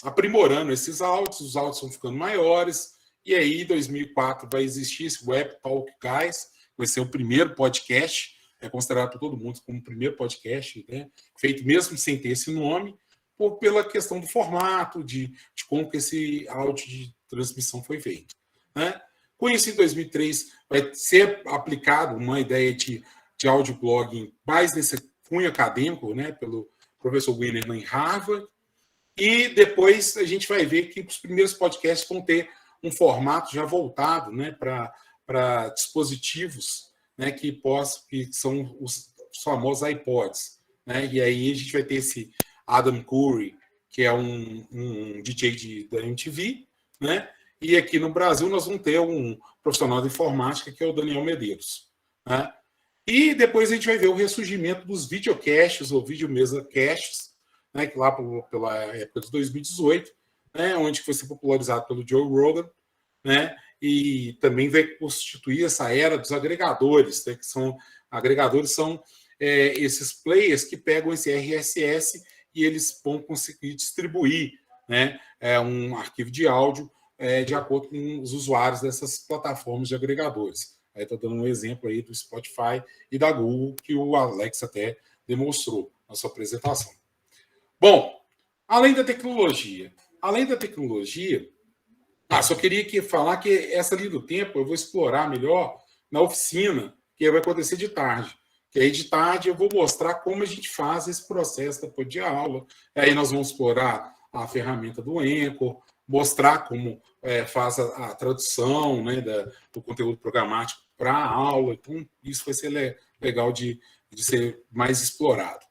C: aprimorando esses áudios, os áudios vão ficando maiores, e aí, em 2004, vai existir esse Web Talk Guys, vai ser o primeiro podcast, é considerado por todo mundo como o primeiro podcast, né, feito mesmo sem ter esse nome, pela questão do formato, de como que esse áudio de transmissão foi feito, né? Com isso, em 2003, vai ser aplicado uma ideia de audioblogging mais nesse cunho acadêmico, né, pelo professor Wiener em Harvard, e depois a gente vai ver que os primeiros podcasts vão ter um formato já voltado, né, para dispositivos, né, que são os famosos iPods, né? E aí a gente vai ter esse Adam Curry, que é um DJ da MTV, né? E aqui no Brasil nós vamos ter um profissional de informática, que é o Daniel Medeiros, né? E depois a gente vai ver o ressurgimento dos videocasts ou videomesacasts, né, que lá pela época de 2018, né, onde foi ser popularizado pelo Joe Rogan, né, e também vai constituir essa era dos agregadores, né, que são esses players que pegam esse RSS e eles vão conseguir distribuir, né, um arquivo de áudio de acordo com os usuários dessas plataformas de agregadores. Aí está dando um exemplo aí do Spotify e da Google, que o Alex até demonstrou na sua apresentação. Bom, além da tecnologia, só queria falar que essa linha do tempo eu vou explorar melhor na oficina, que vai acontecer de tarde. Que aí de tarde eu vou mostrar como a gente faz esse processo depois de aula. Aí nós vamos explorar a ferramenta do Anchor, mostrar como faz a tradução, né, do conteúdo programático para a aula. Então, isso vai ser legal de ser mais explorado.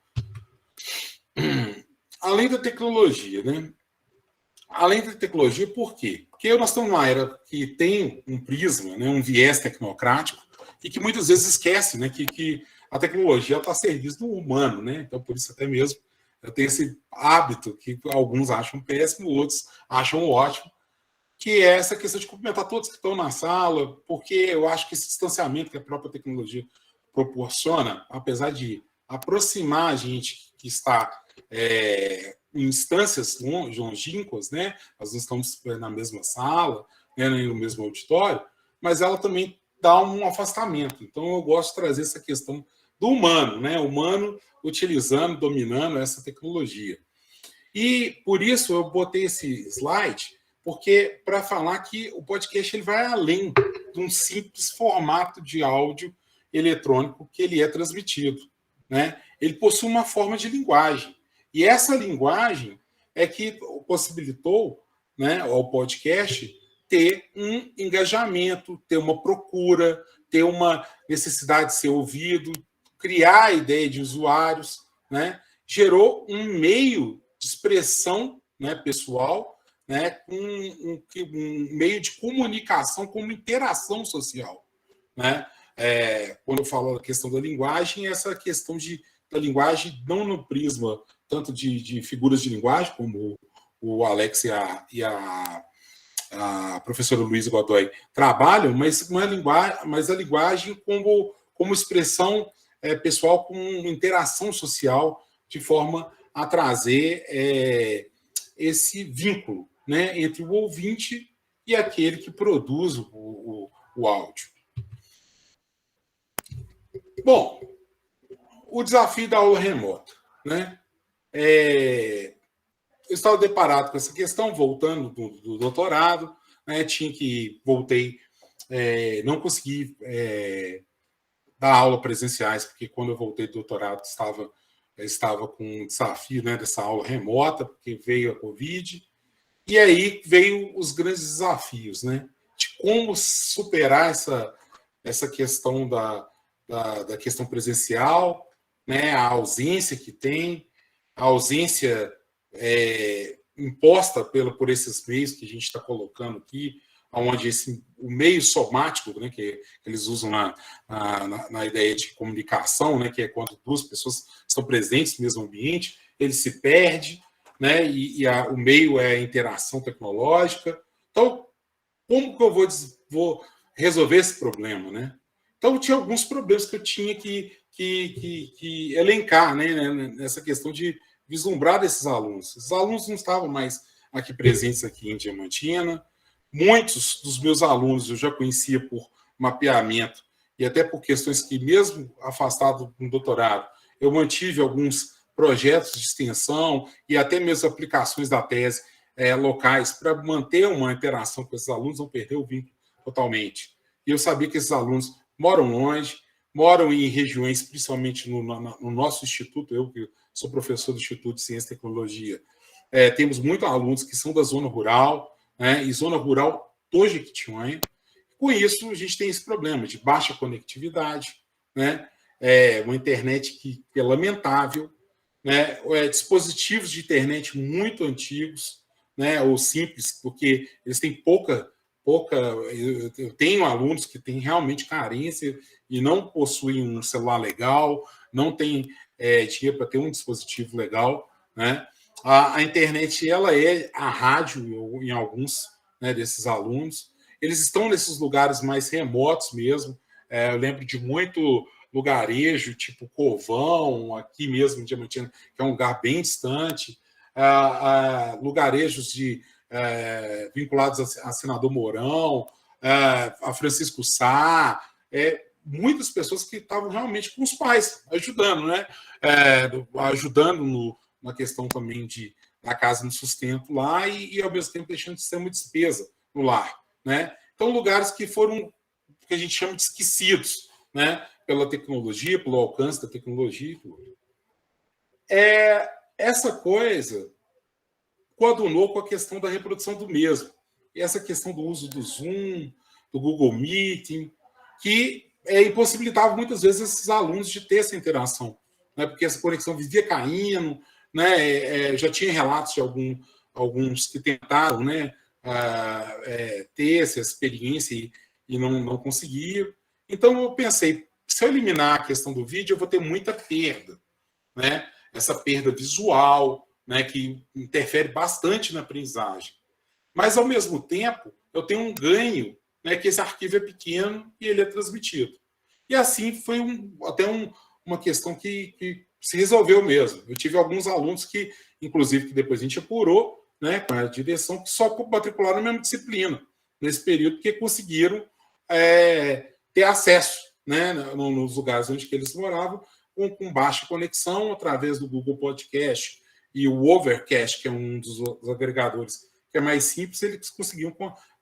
C: Além da tecnologia, né? Além da tecnologia, por quê? Porque nós estamos numa era que tem um prisma, né, um viés tecnocrático, e que muitas vezes esquece, né, que a tecnologia está a serviço do humano, né? Então, por isso até mesmo eu tenho esse hábito que alguns acham péssimo, outros acham ótimo, que é essa questão de cumprimentar todos que estão na sala, porque eu acho que esse distanciamento que a própria tecnologia proporciona, apesar de aproximar a gente que está em instâncias longínquas, né? Nós não estamos na mesma sala, né, nem no mesmo auditório, mas ela também dá um afastamento. Então, eu gosto de trazer essa questão do humano, né? O humano utilizando, dominando essa tecnologia. E, por isso, eu botei esse slide, porque para falar que o podcast ele vai além de um simples formato de áudio eletrônico que ele é transmitido, né? Ele possui uma forma de linguagem. E essa linguagem é que possibilitou, né, ao podcast ter um engajamento, ter uma procura, ter uma necessidade de ser ouvido, criar a ideia de usuários, né? Gerou um meio de expressão, né, pessoal, né, um meio de comunicação como interação social, né? Quando eu falo da questão da linguagem, essa questão da linguagem não no prisma tanto de figuras de linguagem, como o Alex e a professora Luísa Godoy trabalham, mas a linguagem como expressão pessoal, com interação social, de forma a trazer esse vínculo, né, entre o ouvinte e aquele que produz o áudio. Bom, o desafio da aula remota, né? Eu estava deparado com essa questão, voltando do doutorado, né? Voltei, não consegui dar aula presenciais, porque quando eu voltei do doutorado estava com um desafio, né, dessa aula remota, porque veio a Covid, e aí veio os grandes desafios, né, de como superar essa questão da questão presencial, né, a ausência que tem, a ausência imposta por esses meios que a gente está colocando aqui, onde o meio somático, né, que eles usam na ideia de comunicação, né, que é quando duas pessoas estão presentes no mesmo ambiente, ele se perde, né, o meio é a interação tecnológica. Então, como que eu vou resolver esse problema, né? Então, tinha alguns problemas que eu tinha que elencar, né, nessa questão de vislumbrar desses alunos. Os alunos não estavam mais aqui presentes aqui em Diamantina. Muitos dos meus alunos eu já conhecia por mapeamento e até por questões que, mesmo afastado do doutorado, eu mantive alguns projetos de extensão e até mesmo aplicações da tese locais para manter uma interação com esses alunos, não perder o vínculo totalmente. E eu sabia que esses alunos moram longe, moram em regiões, principalmente no nosso instituto, eu que sou professor do Instituto de Ciência e Tecnologia, temos muitos alunos que são da zona rural, né, e zona rural do Jequitinhonha. Com isso, a gente tem esse problema de baixa conectividade, né, uma internet que é lamentável, né, dispositivos de internet muito antigos, né, ou simples, porque eles têm pouca. Eu tenho alunos que têm realmente carência e não possuem um celular legal, não têm dinheiro para ter um dispositivo legal, né? A internet, ela é a rádio em alguns, né, desses alunos. Eles estão nesses lugares mais remotos mesmo. Eu lembro de muito lugarejo, tipo Covão, aqui mesmo em Diamantina, que é um lugar bem distante. Lugarejos vinculados a Senador Mourão, a Francisco Sá, muitas pessoas que estavam realmente com os pais, ajudando, né? Ajudando na questão também da casa no sustento lá e, ao mesmo tempo, deixando de ser uma despesa no lar, né? Então, lugares que foram, que a gente chama de esquecidos, né? Pela tecnologia, pelo alcance da tecnologia e tudo. Essa coisa coadunou com a questão da reprodução do mesmo. E essa questão do uso do Zoom, do Google Meeting, que impossibilitava muitas vezes esses alunos de ter essa interação, né? Porque essa conexão vivia caindo, né? Já tinha relatos de alguns que tentaram, né, ter essa experiência e não conseguiam. Então, eu pensei, se eu eliminar a questão do vídeo, eu vou ter muita perda, né? Essa perda visual, né, que interfere bastante na aprendizagem. Mas, ao mesmo tempo, eu tenho um ganho, né, que esse arquivo é pequeno e ele é transmitido. E assim foi até uma questão que se resolveu mesmo. Eu tive alguns alunos que, inclusive, que depois a gente apurou, né, com a direção, que só matricularam na mesma disciplina, nesse período, porque conseguiram ter acesso, né, nos lugares onde eles moravam, com baixa conexão, através do Google Podcast, e o Overcast, que é um dos agregadores que é mais simples, eles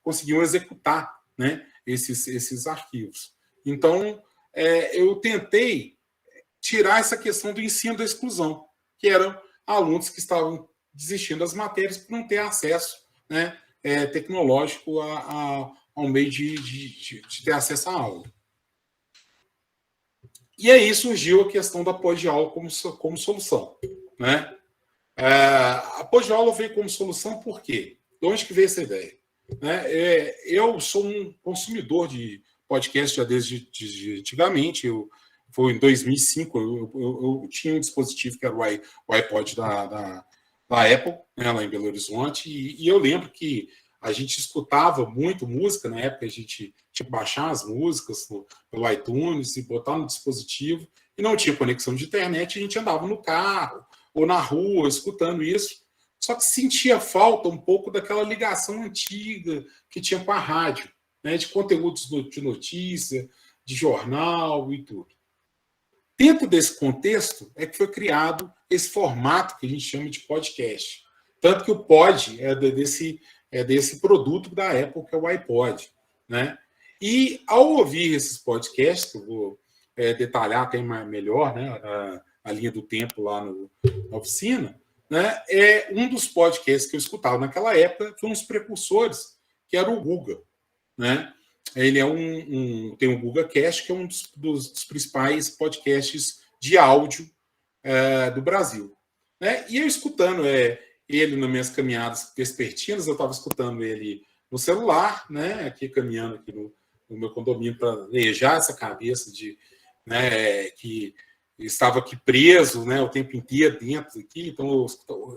C: conseguiam executar, né, esses arquivos. Então, eu tentei tirar essa questão do ensino da exclusão, que eram alunos que estavam desistindo das matérias por não ter acesso, né, tecnológico a um meio de ter acesso à aula. E aí surgiu a questão da pós-aula como solução, né? A pós-aula veio como solução por quê? De onde que veio essa ideia? Eu sou um consumidor de podcast já desde antigamente. Foi em 2005, eu tinha um dispositivo que era o iPod da Apple, né, lá em Belo Horizonte, e eu lembro que a gente escutava muito música. Na época a gente tinha que baixar as músicas pelo iTunes e botar no dispositivo, e não tinha conexão de internet, a gente andava no carro ou na rua escutando isso, só que sentia falta um pouco daquela ligação antiga que tinha com a rádio, né, de conteúdos de notícia, de jornal e tudo. Dentro desse contexto é que foi criado esse formato que a gente chama de podcast. Tanto que o pod é desse produto da Apple, que é o iPod, né? E ao ouvir esses podcasts, que eu vou detalhar até melhor, né, a linha do tempo lá na oficina, né, um dos podcasts que eu escutava naquela época foi uns precursores, que era o Guga, né? Ele tem o GugaCast, que é um dos principais podcasts de áudio do Brasil, né? E eu escutando ele nas minhas caminhadas vespertinas, eu estava escutando ele no celular, né, aqui caminhando aqui no meu condomínio para arejar essa cabeça né, que estava aqui preso, né, o tempo inteiro dentro aqui. Então eu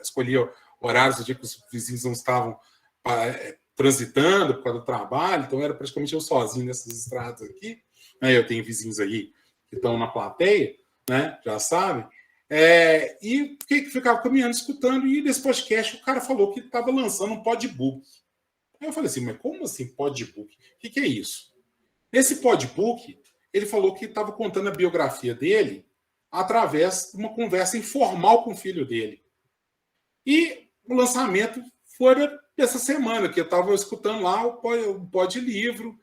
C: escolhi horários do dia que os vizinhos não estavam transitando por causa do trabalho, então era praticamente eu sozinho nessas estradas aqui, né? Eu tenho vizinhos aí que estão na plateia, né, já sabem, e que ficava caminhando, escutando, e nesse podcast o cara falou que estava lançando um podbook. Aí eu falei assim, mas como assim podbook? O que é isso? Nesse podbook ele falou que estava contando a biografia dele através de uma conversa informal com o filho dele. E o lançamento foi dessa semana, que eu estava escutando lá o Pod Livro,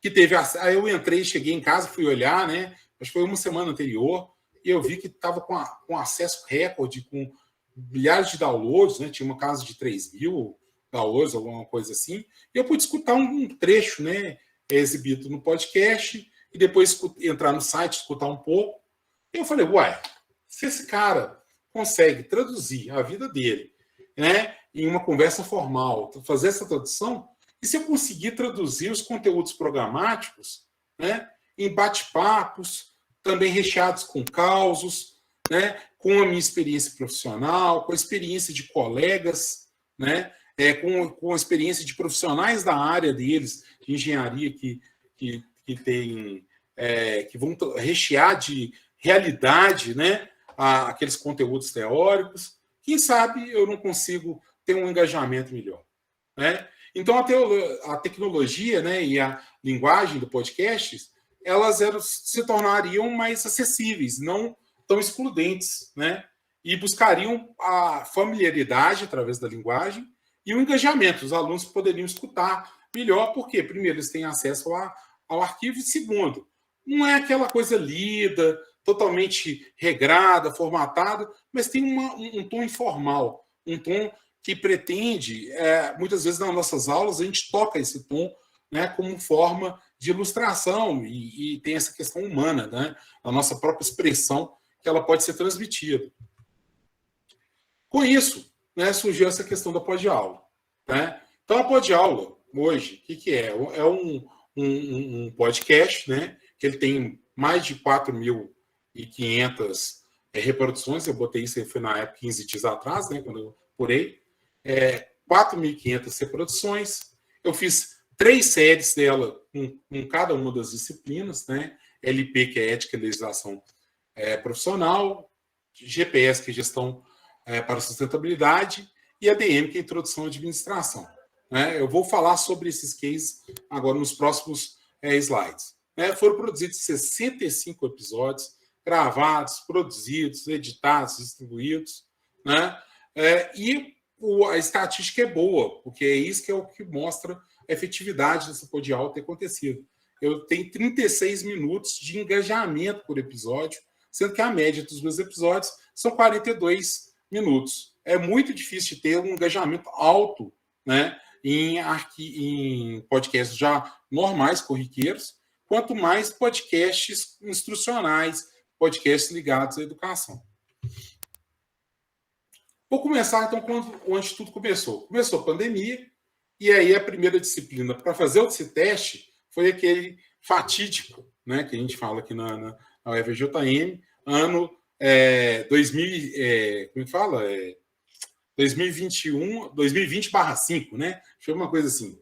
C: que teve. Aí eu entrei, cheguei em casa, fui olhar, né? Acho que foi uma semana anterior, e eu vi que estava com acesso recorde, com milhares de downloads, né? Tinha uma casa de 3.000 downloads, alguma coisa assim. E eu pude escutar um trecho, né? Exibido no podcast, e depois entrar no site, escutar um pouco. E eu falei, uai, se esse cara consegue traduzir a vida dele, né, em uma conversa formal, fazer essa tradução, e se eu conseguir traduzir os conteúdos programáticos, né, em bate-papos, também recheados com causos, né, com a minha experiência profissional, com a experiência de colegas, né, com a experiência de profissionais da área deles, de engenharia, que vão rechear de realidade, né, aqueles conteúdos teóricos. Quem sabe eu não consigo ter um engajamento melhor, né? Então, a tecnologia, né, e a linguagem do podcast, elas se tornariam mais acessíveis, não tão excludentes, né? E buscariam a familiaridade através da linguagem e o engajamento. Os alunos poderiam escutar melhor, porque, primeiro, eles têm acesso ao arquivo, e, segundo, não é aquela coisa lida, totalmente regrada, formatada, mas tem um tom informal, um tom que pretende, muitas vezes nas nossas aulas, a gente toca esse tom, né, como forma de ilustração, e tem essa questão humana, né, a nossa própria expressão, que ela pode ser transmitida. Com isso, né, surgiu essa questão da pod-aula, né? Então, a pod-aula, hoje, o que é? É um podcast, né, que ele tem mais de 4.500 reproduções. Eu botei isso aí, foi na época, 15 dias atrás, né, quando eu apurei. 4.500 reproduções. Eu fiz 3 séries dela com cada uma das disciplinas, né? LP, que é Ética e Legislação Profissional, GPS, que é Gestão para Sustentabilidade, e ADM, que é Introdução à Administração, né? Eu vou falar sobre esses cases agora nos próximos slides. Foram produzidos 65 episódios, gravados, produzidos, editados, distribuídos, né? E a estatística é boa, porque é isso que é o que mostra a efetividade dessa pod-aula ter acontecido. Eu tenho 36 minutos de engajamento por episódio, sendo que a média dos meus episódios são 42 minutos. É muito difícil de ter um engajamento alto, né, em podcasts já normais, corriqueiros, quanto mais podcasts instrucionais, podcasts ligados à educação. Vou começar, então, onde tudo começou. Começou a pandemia, e aí a primeira disciplina para fazer esse teste foi aquele fatídico, né, que a gente fala aqui na UFJM, ano 2020/5, né? Foi uma coisa assim.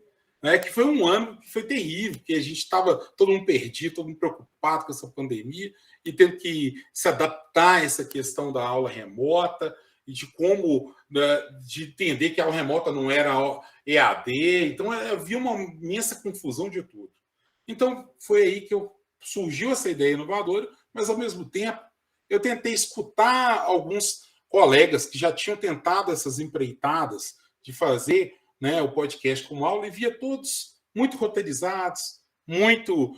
C: Que foi um ano que foi terrível, que a gente estava todo mundo perdido, todo mundo preocupado com essa pandemia, e tendo que se adaptar a essa questão da aula remota, e de como, de entender que a aula remota não era EAD, então havia uma imensa confusão de tudo. Então foi aí que surgiu essa ideia inovadora, mas ao mesmo tempo eu tentei escutar alguns colegas que já tinham tentado essas empreitadas de fazer, né, o podcast como aula, e via todos muito roteirizados, muito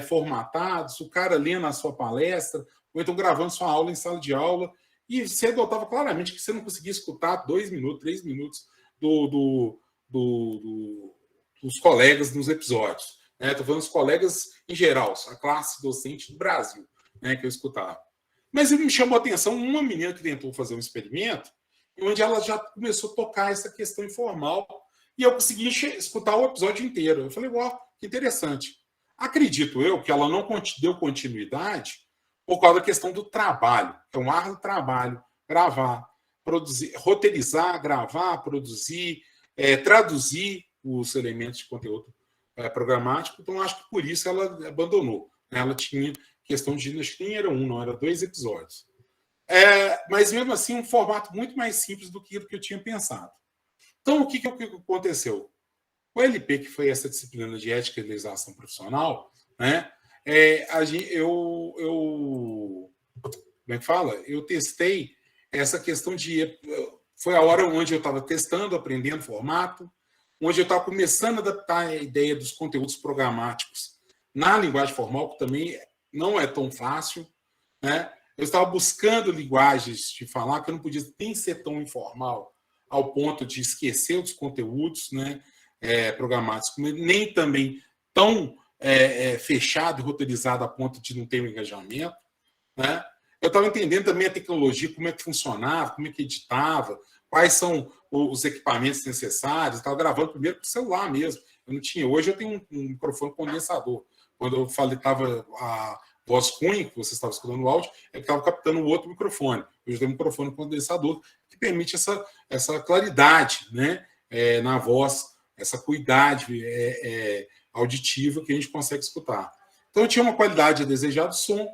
C: formatados, o cara lendo a sua palestra, ou então gravando sua aula em sala de aula, e você notava claramente que você não conseguia escutar 2 minutos, 3 minutos dos colegas nos episódios. Estou falando dos colegas em geral, a classe docente do Brasil, né, que eu escutava. Mas me chamou a atenção uma menina que tentou fazer um experimento, onde ela já começou a tocar essa questão informal, e eu consegui escutar o episódio inteiro. Eu falei, que interessante. Acredito eu que ela não deu continuidade por causa da questão do trabalho. É um árduo trabalho, gravar, produzir, roteirizar, gravar, produzir, traduzir os elementos de conteúdo programático. Então, acho que por isso ela abandonou. Ela tinha questão de, acho que nem era não era 2 episódios. Mas, mesmo assim, um formato muito mais simples do que eu tinha pensado. Então, o que aconteceu? O LP, que foi essa disciplina de Ética e Legislação Profissional, né, como é que fala? Eu testei essa questão de... Foi a hora onde eu estava testando, aprendendo formato, onde eu estava começando a adaptar a ideia dos conteúdos programáticos na linguagem formal, que também não é tão fácil, né? Eu estava buscando linguagens de falar que eu não podia nem ser tão informal ao ponto de esquecer os conteúdos, né, programáticos, nem também tão fechado e roteirizado a ponto de não ter um engajamento, né? Eu estava entendendo também a tecnologia, como é que funcionava, como é que editava, quais são os equipamentos necessários. Estava gravando primeiro com o celular mesmo. Eu não tinha. Hoje eu tenho um microfone condensador. Quando eu falei, estava a voz ruim, que você estava escutando o áudio, eu estava captando o outro microfone. Hoje eu tenho um microfone condensador que permite essa claridade, né, na voz, essa cuidade auditiva que a gente consegue escutar. Então, eu tinha uma qualidade a desejar do som,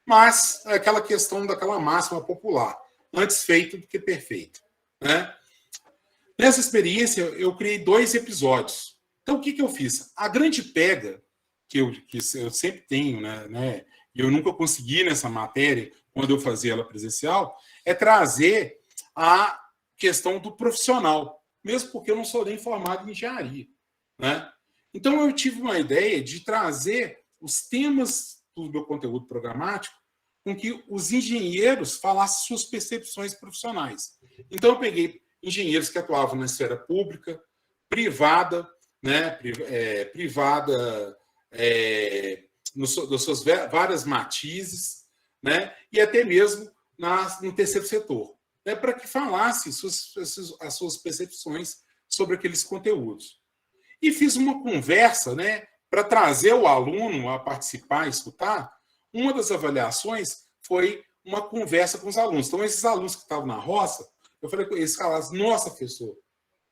C: mas é aquela questão daquela máxima popular, antes feito do que perfeito, né? Nessa experiência, eu criei 2 episódios. Então, o que eu fiz? A grande pega que eu sempre tenho, né, e eu nunca consegui nessa matéria, quando eu fazia ela presencial, é trazer a questão do profissional, mesmo porque eu não sou nem formado em engenharia, né? Então, eu tive uma ideia de trazer os temas do meu conteúdo programático com que os engenheiros falassem suas percepções profissionais. Então, eu peguei engenheiros que atuavam na esfera pública, privada, né, privada nas suas várias matizes, né, e até mesmo no terceiro setor, né, para que falasse as suas percepções sobre aqueles conteúdos. E fiz uma conversa, né, para trazer o aluno a participar, a escutar. Uma das avaliações foi uma conversa com os alunos. Então, esses alunos que estavam na roça, eu falei com eles, falaram, nossa, professor,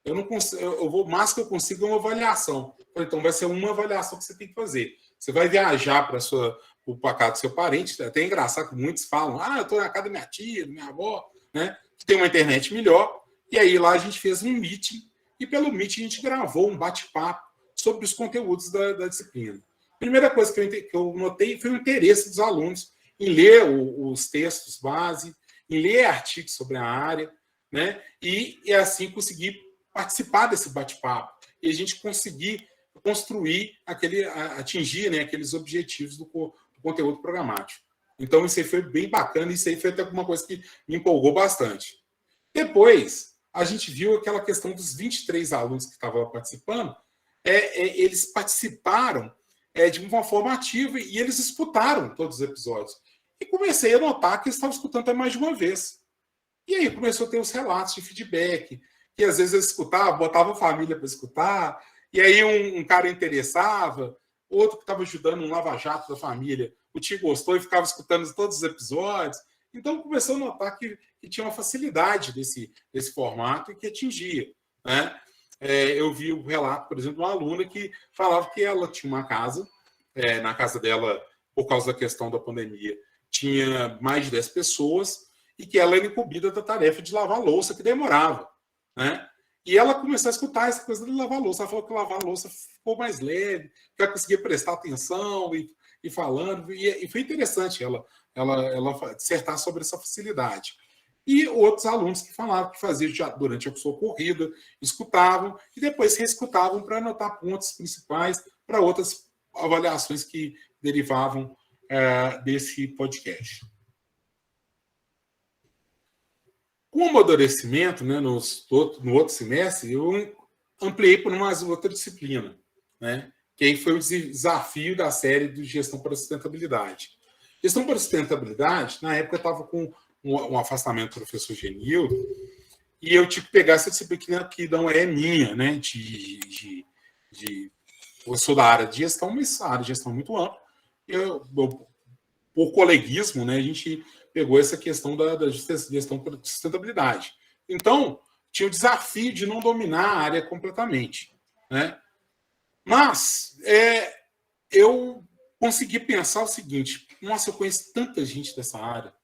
C: eu não consigo, eu vou, mais que eu consigo é uma avaliação. Eu falei, então, vai ser uma avaliação que você tem que fazer. Você vai viajar para a casa do seu parente, é até engraçado que muitos falam, eu estou na casa da minha tia, da minha avó, né, que tem uma internet melhor, e aí lá a gente fez um meeting, e pelo meeting a gente gravou um bate-papo sobre os conteúdos da disciplina. A primeira coisa que eu notei foi o interesse dos alunos em ler os textos base, em ler artigos sobre a área, né? E assim conseguir participar desse bate-papo e a gente conseguir construir atingir, né, aqueles objetivos do conteúdo programático. Então, isso aí foi bem bacana, isso aí foi até alguma coisa que me empolgou bastante. Depois, a gente viu aquela questão dos 23 alunos que estavam participando, eles participaram de uma forma ativa e eles escutaram todos os episódios. E comecei a notar que eles estavam escutando até mais de uma vez. E aí começou a ter os relatos de feedback, que às vezes eles escutavam, botavam a família para escutar, e aí um cara interessava, outro que estava ajudando um lava-jato da família, o tio gostou e ficava escutando todos os episódios. Então começou a notar que tinha uma facilidade desse formato e que atingia, né? Eu vi o relato, por exemplo, de uma aluna que falava que ela tinha uma casa, na casa dela, por causa da questão da pandemia, tinha mais de 10 pessoas e que ela era incumbida da tarefa de lavar louça, que demorava, né? E ela começou a escutar essa coisa de lavar louça. Ela falou que lavar louça ficou mais leve, que ela conseguia prestar atenção e falando. E foi interessante ela dissertar sobre essa facilidade. E outros alunos que falavam que faziam já durante a sua corrida, escutavam e depois reescutavam para anotar pontos principais para outras avaliações que derivavam desse podcast. Com o amadurecimento, né, no outro semestre, eu ampliei por uma outra disciplina, né, que aí foi o desafio da série de Gestão para a Sustentabilidade. Gestão para a Sustentabilidade, na época eu estava com um afastamento do professor Genil, e eu tive que pegar essa disciplina que não é minha, né, eu sou da área de gestão, mas a área de gestão é muito ampla. Por coleguismo, né, a gente pegou essa questão da gestão por sustentabilidade. Então, tinha o desafio de não dominar a área completamente, né? Mas eu consegui pensar o seguinte, nossa, eu conheço tanta gente dessa área,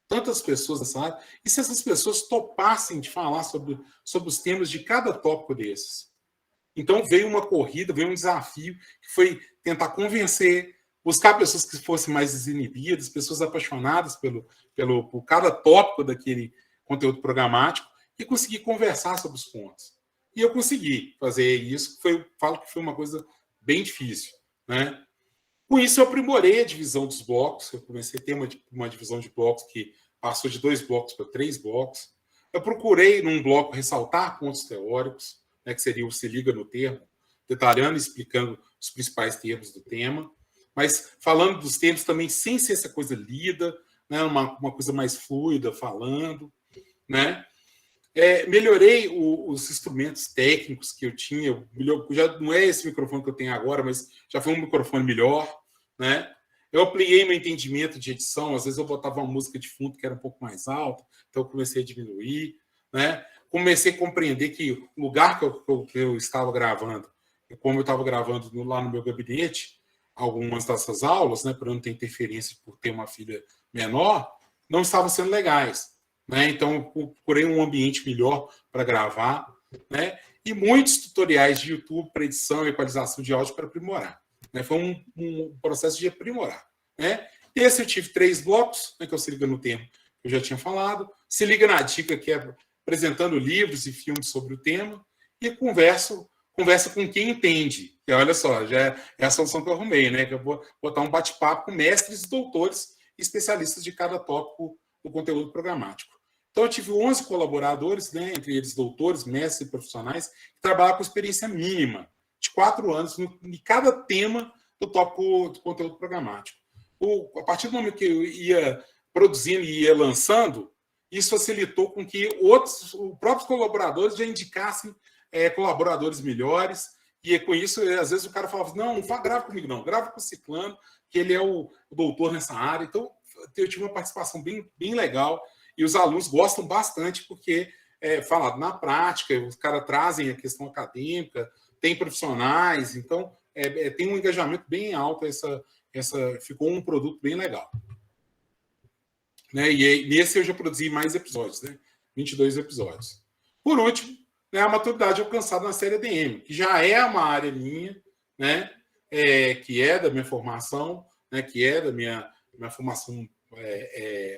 C: tantas pessoas dessa área, e se essas pessoas topassem de falar sobre os temas de cada tópico desses? Então, veio uma corrida, veio um desafio, que foi tentar convencer buscar pessoas que fossem mais desinibidas, pessoas apaixonadas por cada tópico daquele conteúdo programático e conseguir conversar sobre os pontos. E eu consegui fazer isso, falo que foi uma coisa bem difícil, né? Com isso, eu aprimorei a divisão dos blocos, eu comecei a ter uma divisão de blocos que passou de 2 blocos para 3 blocos. Eu procurei, num bloco, ressaltar pontos teóricos, né, que seria o Se Liga no Termo, detalhando e explicando os principais termos do tema, mas falando dos termos também sem ser essa coisa lida, né, uma coisa mais fluida, falando, né? Melhorei os instrumentos técnicos que eu tinha, já não é esse microfone que eu tenho agora, mas já foi um microfone melhor, né? Eu ampliei meu entendimento de edição, às vezes eu botava uma música de fundo que era um pouco mais alta, então eu comecei a diminuir, né? Comecei a compreender que o lugar que eu estava gravando, como eu estava gravando lá no meu gabinete, algumas dessas aulas, né, para não ter interferência por ter uma filha menor, não estavam sendo legais. Né? Então, eu procurei um ambiente melhor para gravar, né? E muitos tutoriais de YouTube para edição e equalização de áudio para aprimorar. Né? Foi um processo de aprimorar. Né? Esse eu tive 3 blocos, né, que eu Se Liga no Tema, que eu já tinha falado. Se Liga na Dica, que é apresentando livros e filmes sobre o tema. E conversa com quem entende. E olha só, já é a solução que eu arrumei, né? Que eu vou botar um bate-papo com mestres e doutores e especialistas de cada tópico do conteúdo programático. Então, eu tive 11 colaboradores, né, entre eles doutores, mestres e profissionais, que trabalham com experiência mínima, de 4 anos, em cada tema do tópico do conteúdo programático. A partir do momento que eu ia produzindo e ia lançando, isso facilitou com que os próprios colaboradores já indicassem colaboradores melhores, e com isso, às vezes, o cara falava, não grava comigo, não, grava com o ciclano, que ele é o doutor nessa área. Então, eu tive uma participação bem, bem legal, e os alunos gostam bastante, porque falado na prática, os caras trazem a questão acadêmica, tem profissionais, então tem um engajamento bem alto, ficou um produto bem legal. Né? E nesse eu já produzi mais episódios, né? 22 episódios. Por último, né, a maturidade alcançada na série ADM, que já é uma área minha, né? Que é da minha formação, né? Que é da minha formação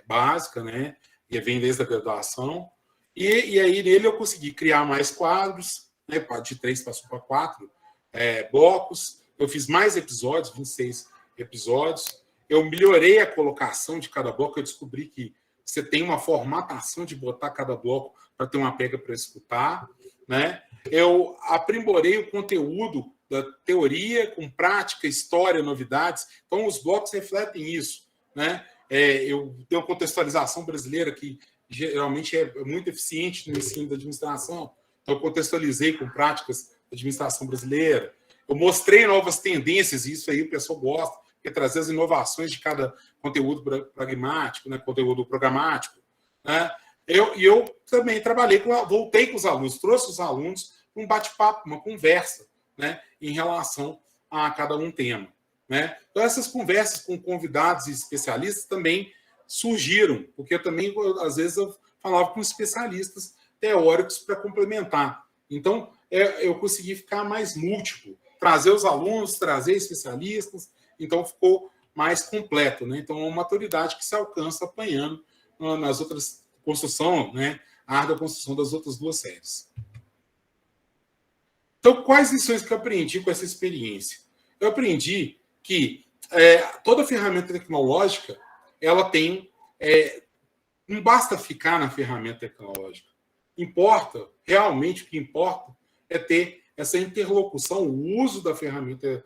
C: básica, né? E vem desde a graduação. E aí nele eu consegui criar mais quadros, né? De 3 passou para 4 blocos. Eu fiz mais episódios, 26 episódios. Eu melhorei a colocação de cada bloco. Eu descobri que você tem uma formatação de botar cada bloco para ter uma pega para escutar, né? Eu aprimorei o conteúdo da teoria com prática, história, novidades. Então, os blocos refletem isso, né? Eu tenho uma contextualização brasileira que geralmente é muito eficiente no ensino da administração. Então, eu contextualizei com práticas da administração brasileira. Eu mostrei novas tendências, e isso aí o pessoal gosta, que é trazer as inovações de cada conteúdo pragmático, né? Conteúdo programático. Né? Eu também voltei com os alunos, trouxe os alunos para um bate-papo, uma conversa, né? Em relação a cada um tema. Né? Então, essas conversas com convidados e especialistas também surgiram, porque às vezes, eu falava com especialistas teóricos para complementar. Então, eu consegui ficar mais múltiplo, trazer os alunos, trazer especialistas, então ficou mais completo. Né? Então, é uma maturidade que se alcança apanhando nas outras construções, né? A arte da construção das outras 2 séries. Então, quais lições que eu aprendi com essa experiência? Eu aprendi que toda ferramenta tecnológica, ela tem... não basta ficar na ferramenta tecnológica. Realmente o que importa é ter essa interlocução, o uso da ferramenta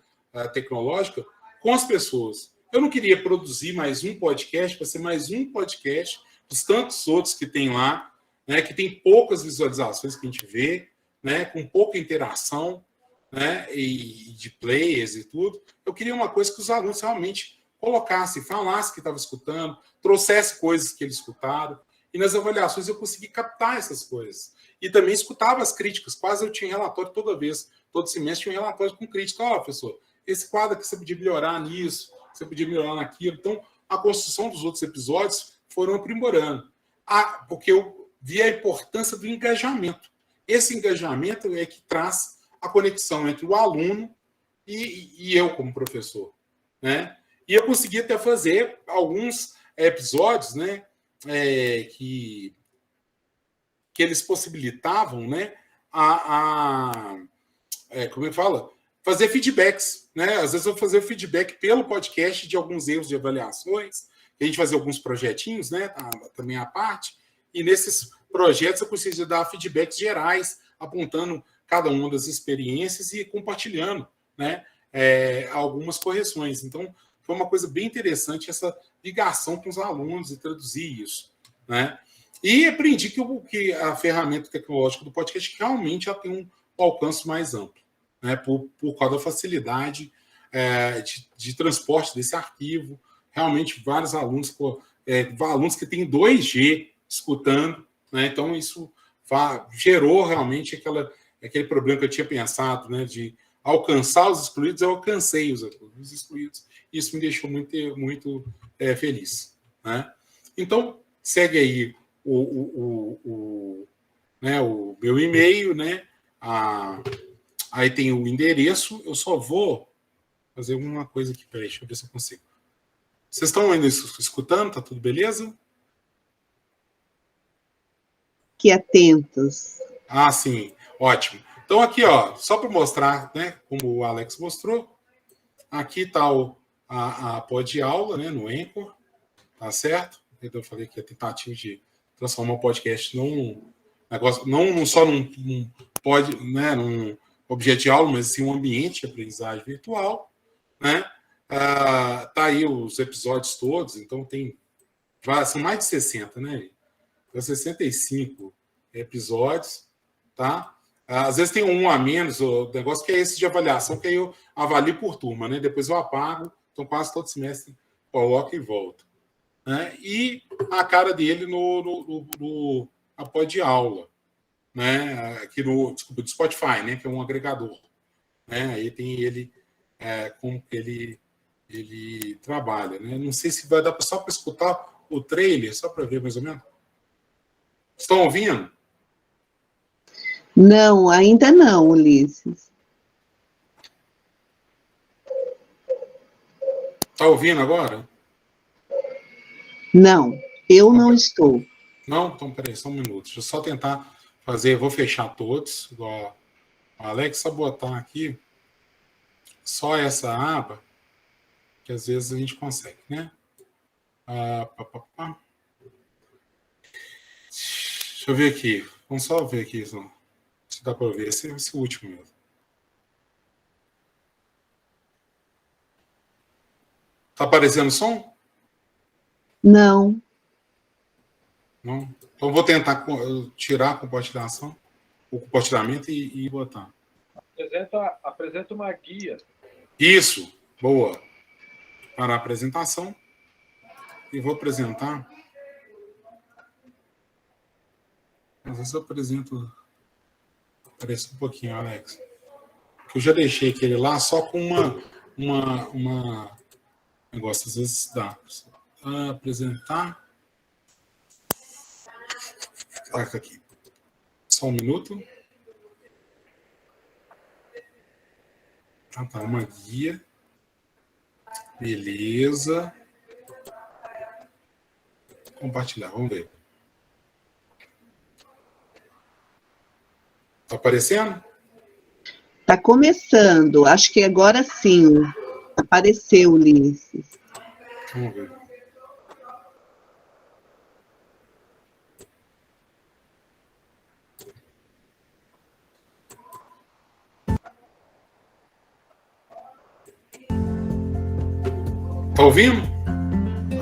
C: tecnológica com as pessoas. Eu não queria produzir mais um podcast para ser mais um podcast dos tantos outros que tem lá, né, que tem poucas visualizações que a gente vê, né, com pouca interação, né, e de players e tudo. Eu queria uma coisa que os alunos realmente colocassem, falassem que estavam escutando, trouxessem coisas que eles escutaram, e nas avaliações eu consegui captar essas coisas. E também escutava as críticas, quase eu tinha relatório toda vez, todo semestre tinha um relatório com crítica. Professor, esse quadro aqui você podia melhorar nisso, você podia melhorar naquilo. Então, a construção dos outros episódios foram aprimorando. Porque eu vi a importância do engajamento. Esse engajamento é que traz a conexão entre o aluno e eu como professor. Né? E eu consegui até fazer alguns episódios, né, que eles possibilitavam, né, como eu falo, fazer feedbacks, né? Às vezes eu fazia feedback pelo podcast de alguns erros de avaliações, a gente fazia alguns projetinhos, né, também à parte, e nesses projetos eu conseguia dar feedbacks gerais, apontando cada uma das experiências e compartilhando, né, algumas correções. Então, foi uma coisa bem interessante essa ligação com os alunos e traduzir isso, né? E aprendi que a ferramenta tecnológica do podcast realmente já tem um alcance mais amplo, né? Por causa da facilidade de transporte desse arquivo. Realmente, vários alunos, alunos que têm 2G escutando, né? Então, isso gerou realmente aquele problema que eu tinha pensado, né? De alcançar os excluídos, eu alcancei os excluídos. Isso me deixou muito, muito feliz, né? Então, segue aí o meu e-mail, né? Aí tem o endereço. Eu só vou fazer uma coisa aqui. Peraí, deixa eu ver se eu consigo. Vocês estão ainda escutando? Tá tudo beleza?
A: Que atentos.
C: Ah, sim. Ótimo. Então, aqui, ó, só para mostrar, né, como o Alex mostrou, aqui está a pod aula, né, no Anchor, tá certo? Eu falei que a tentativa de transformar o podcast num negócio, não só num objeto de aula, mas sim um ambiente de aprendizagem virtual, né? Tá aí os episódios todos, então são mais de 60, né? 65 episódios, tá? Às vezes tem um a menos, o negócio que é esse de avaliação, que aí eu avalio por turma, né? Depois eu apago, então quase todo semestre coloco e volto, né? E a cara dele no pod aula, né? Aqui do Spotify, né? Que é um agregador, né? Aí tem ele como que ele trabalha, né? Não sei se vai dar só para escutar o trailer, só para ver mais ou menos. Estão ouvindo?
A: Não, ainda não, Ulisses.
C: Está ouvindo agora?
A: Não, eu não estou.
C: Não? Então, peraí, só um minuto. Deixa eu só tentar fazer, vou fechar todos, igual o Alex, só botar aqui só essa aba, que às vezes a gente consegue, né? Deixa eu ver aqui. Vamos só ver aqui, se dá para ver. Esse é o último mesmo. Tá aparecendo o som?
A: Não.
C: Não? Então vou tentar tirar a compartilhação, o compartilhamento e botar.
B: Apresenta uma guia.
C: Isso, boa. Para a apresentação. E vou apresentar. Às vezes eu apresento. Aparece um pouquinho, Alex. Que eu já deixei aquele lá só com uma negócio, às vezes dá. Apresentar. Coloca aqui. Só um minuto. Tá, uma guia. Beleza. Compartilhar, vamos ver. Tá aparecendo?
A: Tá começando. Acho que agora sim. Apareceu, Ulisses.
C: Vamos ver. Tá ouvindo?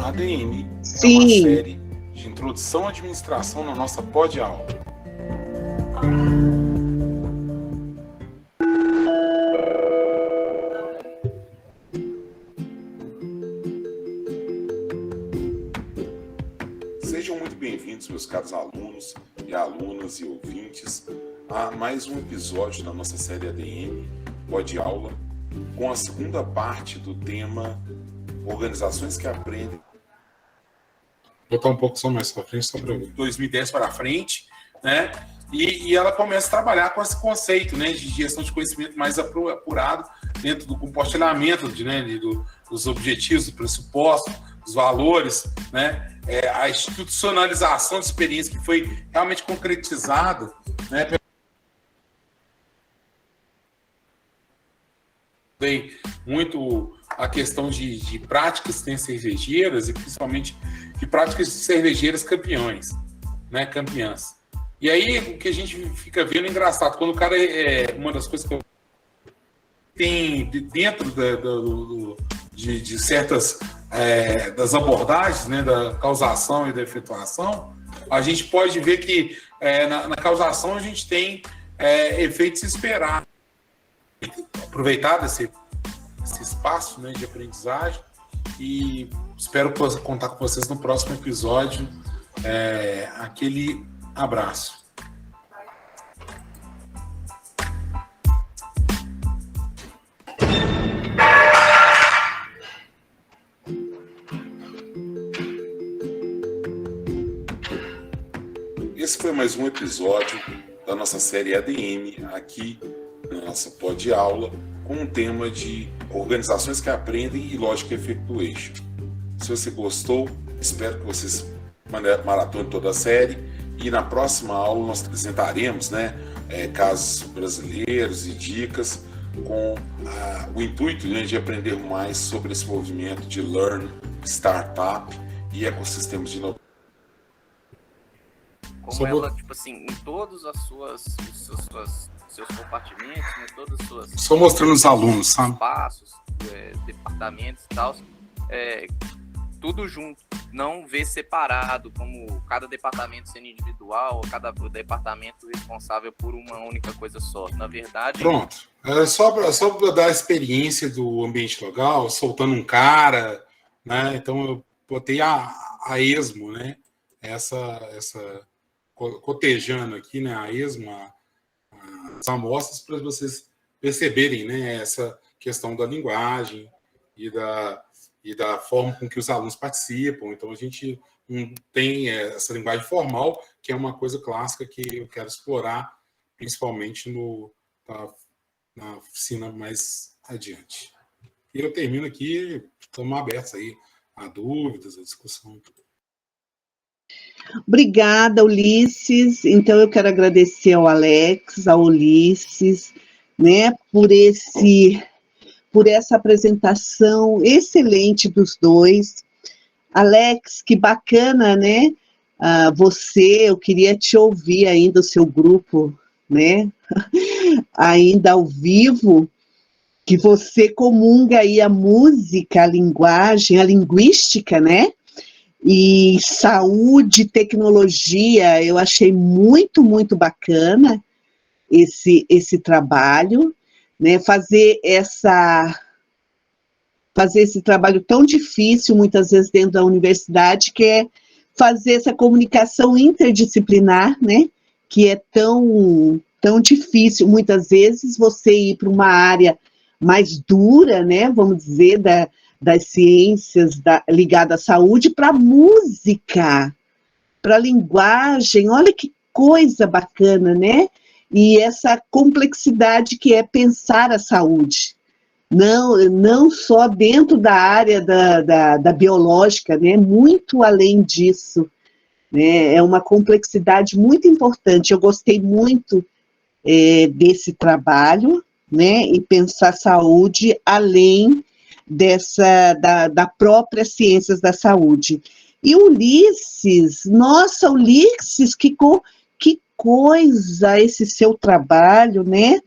C: A ADM
A: Sim.
C: É uma série de introdução à administração na nossa pod aula. Sejam muito bem-vindos, meus caros alunos e alunas e ouvintes, a mais um episódio da nossa série ADM, pod aula, com a segunda parte do tema Organizações que Aprendem. Vou botar um pouco só mais para frente, só para 2010 para frente, né? E ela começa a trabalhar com esse conceito, né, de gestão de conhecimento mais apurado dentro do compartilhamento, os objetivos, os pressupostos, os valores, né? A institucionalização de experiência que foi realmente concretizada, né? Muito a questão de práticas cervejeiras e principalmente de práticas cervejeiras campeãs. E aí o que a gente fica vendo é engraçado, quando o cara uma das coisas que eu tem dentro de certas das abordagens, né, da causação e da efetuação, a gente pode ver que na causação a gente tem efeitos esperados. Aproveitar desse espaço, né, de aprendizagem, e espero contar com vocês no próximo episódio. Aquele abraço. Esse foi mais um episódio da nossa série ADM, aqui na nossa pod aula, com um tema de organizações que aprendem e Logic Effectuation. Se você gostou, espero que vocês maratonem toda a série, e na próxima aula nós apresentaremos, né, casos brasileiros e dicas com o intuito, né, de aprender mais sobre esse movimento de Learn, Startup e ecossistemas de inovação.
I: Como ela, tipo assim, em todos seus compartimentos, né, todas as suas...
C: Só mostrando os alunos, sabe?
I: Espaços, departamentos e tal, tudo junto, não ver separado, como cada departamento sendo individual, cada departamento responsável por uma única coisa só. Na verdade... Pronto.
C: Só para dar a experiência do ambiente local, soltando um cara, né? Então eu botei a esmo, né? Essa cotejando aqui, né? A esmo, as amostras, para vocês perceberem, né? Essa questão da linguagem e da forma com que os alunos participam. Então, a gente tem essa linguagem formal, que é uma coisa clássica que eu quero explorar, principalmente na oficina mais adiante. E eu termino aqui, estamos abertos aí a dúvidas, a discussão.
A: Obrigada, Ulisses. Então, eu quero agradecer ao Alex, ao Ulisses, né, por essa apresentação excelente dos dois. Alex, que bacana, né? Eu queria te ouvir ainda, o seu grupo, né? Ainda ao vivo, que você comunga aí a música, a linguagem, a linguística, né? E saúde, tecnologia. Eu achei muito, muito bacana esse trabalho, né, fazer esse trabalho tão difícil, muitas vezes dentro da universidade, que é fazer essa comunicação interdisciplinar, né, que é tão difícil, muitas vezes, você ir para uma área mais dura, né, vamos dizer, das ciências ligada à saúde, para a música, para a linguagem. Olha que coisa bacana, né? E essa complexidade que é pensar a saúde, não só dentro da área da biológica, né, muito além disso, né, é uma complexidade muito importante. Eu gostei muito desse trabalho, né, e pensar saúde além da própria ciências da saúde. E Ulisses, nossa, Ulisses, que coisa esse seu trabalho, né?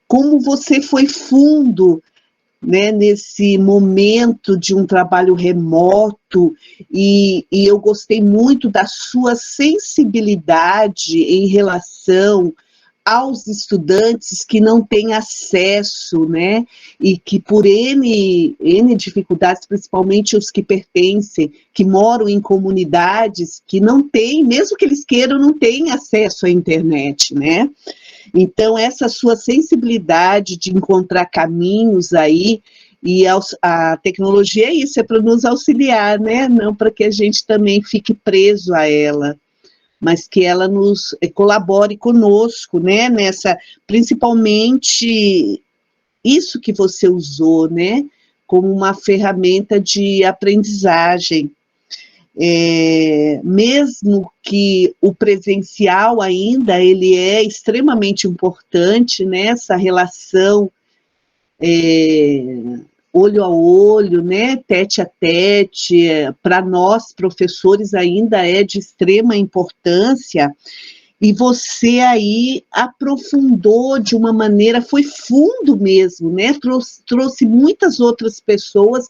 A: Como você foi fundo, né, nesse momento de um trabalho remoto, e eu gostei muito da sua sensibilidade em relação aos estudantes que não têm acesso, né, e que por N dificuldades, principalmente os que pertencem, que moram em comunidades que não têm, mesmo que eles queiram, não têm acesso à internet, né. Então, essa sua sensibilidade de encontrar caminhos aí, e a tecnologia é isso, é para nos auxiliar, né, não para que a gente também fique preso a ela, mas que ela nos colabore conosco, né, principalmente isso que você usou, né, como uma ferramenta de aprendizagem. Mesmo que o presencial ainda, ele é extremamente importante, né, essa relação olho a olho, né, tete a tete, para nós, professores, ainda é de extrema importância, e você aí aprofundou de uma maneira, foi fundo mesmo, né, trouxe muitas outras pessoas.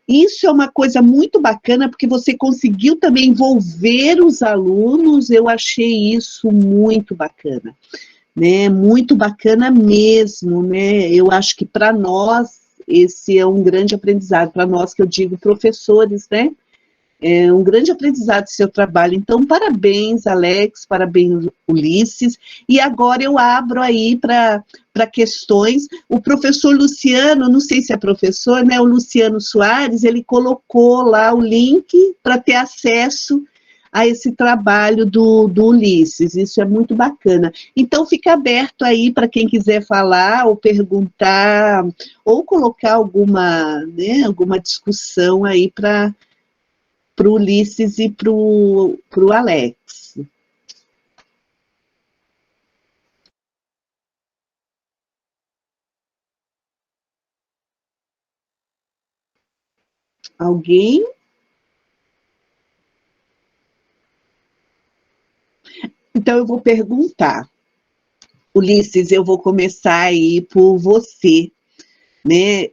A: Isso é uma coisa muito bacana, porque você conseguiu também envolver os alunos, eu achei isso muito bacana, né? Muito bacana mesmo, né? Eu acho que para nós, esse é um grande aprendizado, para nós que eu digo professores, né? É um grande aprendizado seu trabalho. Então, parabéns, Alex, parabéns, Ulisses. E agora eu abro aí para questões. O professor Luciano, não sei se é professor, né? O Luciano Soares, ele colocou lá o link para ter acesso a esse trabalho do Ulisses. Isso é muito bacana. Então, fica aberto aí para quem quiser falar ou perguntar, ou colocar alguma, né, alguma discussão aí para o Ulisses e para o Alex. Alguém? Então, eu vou perguntar. Ulisses, eu vou começar aí por você, né?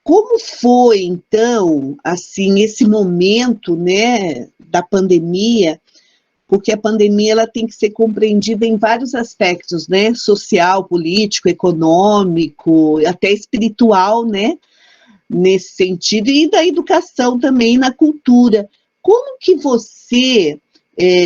A: Como foi, então, assim, esse momento, né, da pandemia? Porque a pandemia ela tem que ser compreendida em vários aspectos, né? Social, político, econômico, até espiritual, né? Nesse sentido, e da educação também, na cultura. Como que você...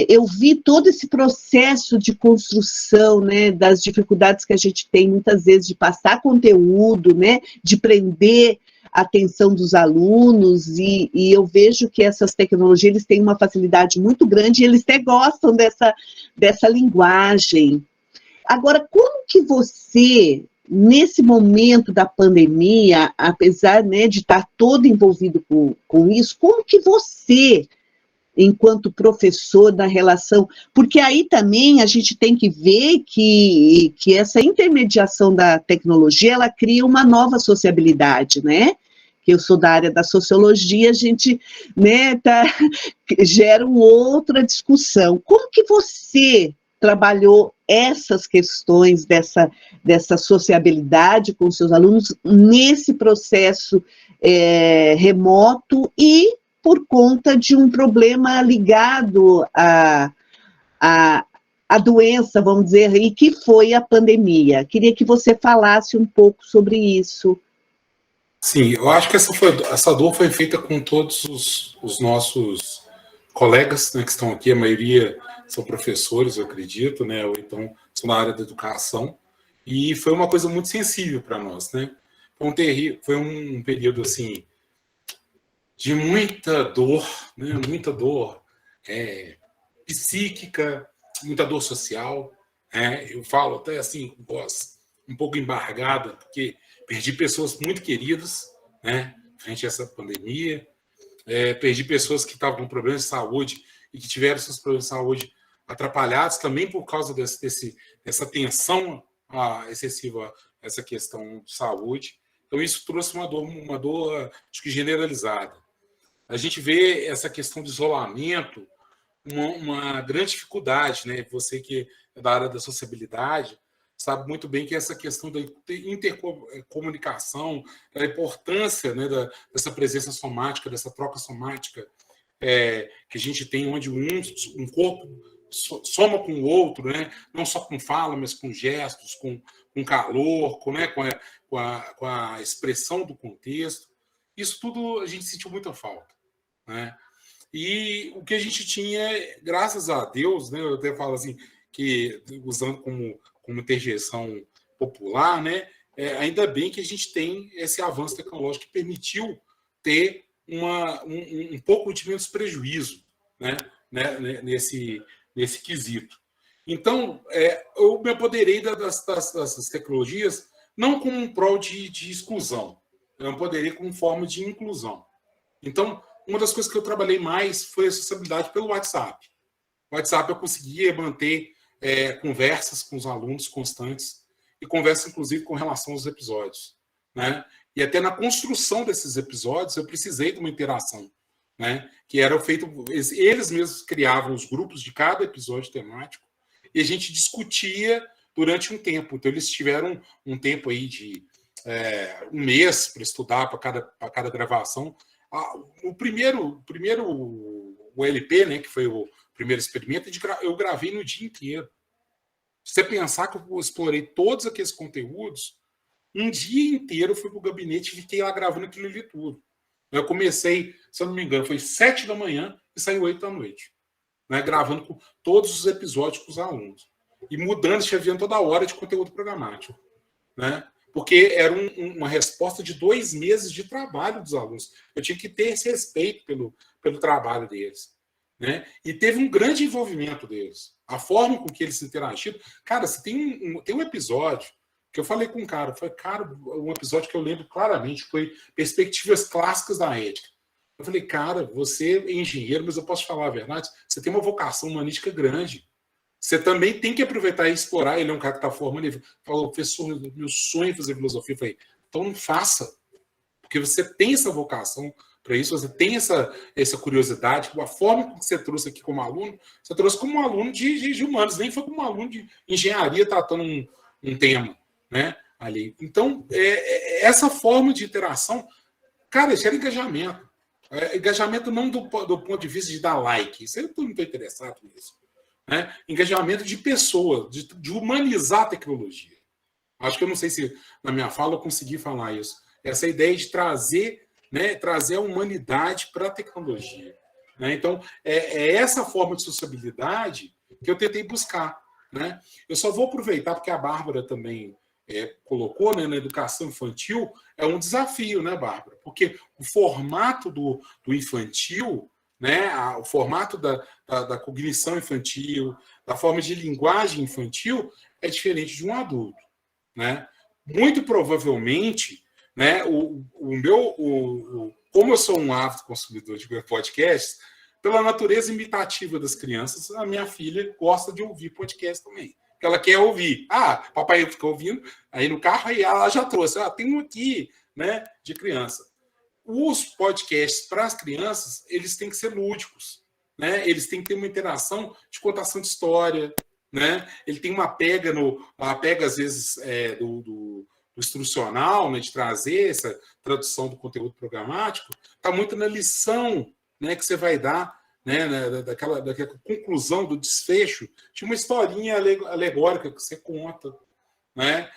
A: eu vi todo esse processo de construção, né, das dificuldades que a gente tem muitas vezes de passar conteúdo, né, de prender a atenção dos alunos, e eu vejo que essas tecnologias eles têm uma facilidade muito grande, e eles até gostam dessa linguagem. Agora, como que você, nesse momento da pandemia, apesar, né, de estar todo envolvido com isso, como que você, enquanto professor, da relação, porque aí também a gente tem que ver que essa intermediação da tecnologia, ela cria uma nova sociabilidade, né? Que eu sou da área da sociologia, a gente, né, gera uma outra discussão. Como que você trabalhou essas questões dessa sociabilidade com seus alunos nesse processo remoto e por conta de um problema ligado à doença, vamos dizer, e que foi a pandemia? Queria que você falasse um pouco sobre isso.
C: Sim, eu acho que essa dor foi feita com todos os nossos colegas, né, que estão aqui, a maioria são professores, eu acredito, né, ou então são na área da educação, e foi uma coisa muito sensível para nós, né? Foi um período, assim, de muita dor, né, muita dor psíquica, muita dor social, né? Eu falo até assim, com voz um pouco embargada, porque perdi pessoas muito queridas, né, frente a essa pandemia, perdi pessoas que estavam com problemas de saúde e que tiveram seus problemas de saúde atrapalhados também por causa dessa tensão excessiva, essa questão de saúde. Então isso trouxe uma dor acho que generalizada. A gente vê essa questão de isolamento uma grande dificuldade, né? Você que é da área da sociabilidade sabe muito bem que essa questão da intercomunicação, a importância, né, dessa presença somática, dessa troca somática que a gente tem, onde um corpo soma com o outro, né? Não só com fala, mas com gestos, com calor, com a expressão do contexto. Isso tudo a gente sentiu muita falta, né? E o que a gente tinha, graças a Deus, né, eu até falo assim, que usando como interjeição popular, né, ainda bem que a gente tem esse avanço tecnológico que permitiu ter um pouco de menos prejuízo, né, nesse quesito. Então, eu me apoderei dessas tecnologias não como um prol de exclusão, eu empoderei como forma de inclusão. Então, uma das coisas que eu trabalhei mais foi a sociabilidade pelo WhatsApp. O WhatsApp eu conseguia manter conversas com os alunos constantes e conversas, inclusive, com relação aos episódios, né? E até na construção desses episódios eu precisei de uma interação, né? Que era feito, eles mesmos criavam os grupos de cada episódio temático e a gente discutia durante um tempo. Então eles tiveram um tempo aí de um mês para estudar para cada gravação. O primeiro o LP, né, que foi o primeiro experimento, eu gravei no dia inteiro. Se você pensar que eu explorei todos aqueles conteúdos, um dia inteiro eu fui para o gabinete e fiquei lá gravando aquilo ali tudo. Eu comecei, se eu não me engano, foi 7 da manhã e saiu 8 da noite. Né, gravando com todos os episódios com os alunos. E mudando, chaveando toda hora de conteúdo programático. Né? Porque era uma resposta de 2 meses de trabalho dos alunos. Eu tinha que ter esse respeito pelo trabalho deles. Né? E teve um grande envolvimento deles. A forma com que eles interagiram. Cara, você tem um episódio que eu falei com um cara, um episódio que eu lembro claramente, foi Perspectivas Clássicas da Ética. Eu falei, cara, você é engenheiro, mas eu posso te falar a verdade, você tem uma vocação humanística grande. Você também tem que aproveitar e explorar. Ele é um cara que está formando, ele falou, professor, meu sonho é fazer filosofia. Eu falei, então não faça, porque você tem essa vocação para isso, você tem essa curiosidade, a forma que você trouxe aqui como aluno, você trouxe como um aluno de humanos, nem foi como um aluno de engenharia tratando um tema, né, ali. Então, essa forma de interação, cara, isso era engajamento. Engajamento não do ponto de vista de dar like, isso eu não estou interessado nisso. Né? Engajamento de pessoa, de humanizar a tecnologia. Acho que eu não sei se na minha fala eu consegui falar isso. Essa ideia de trazer a humanidade para a tecnologia. Né? Então, é essa forma de sociabilidade que eu tentei buscar. Né? Eu só vou aproveitar, porque a Bárbara também colocou, né, na educação infantil, é um desafio, né, Bárbara? Porque o formato do infantil, né, o formato da cognição infantil, da forma de linguagem infantil, é diferente de um adulto. Né? Muito provavelmente, né, como eu sou um ávido consumidor de podcasts, pela natureza imitativa das crianças, a minha filha gosta de ouvir podcast também. Ela quer ouvir. Papai fica ouvindo, aí no carro, aí ela já trouxe. Tem um aqui, né, de criança. Os podcasts para as crianças, eles têm que ser lúdicos. Né? Eles têm que ter uma interação de contação de história. Né? Ele tem uma pega, às vezes, do instrucional, né, de trazer essa tradução do conteúdo programático, está muito na lição, né, que você vai dar, né, daquela conclusão, do desfecho, de uma historinha alegórica que você conta. Né?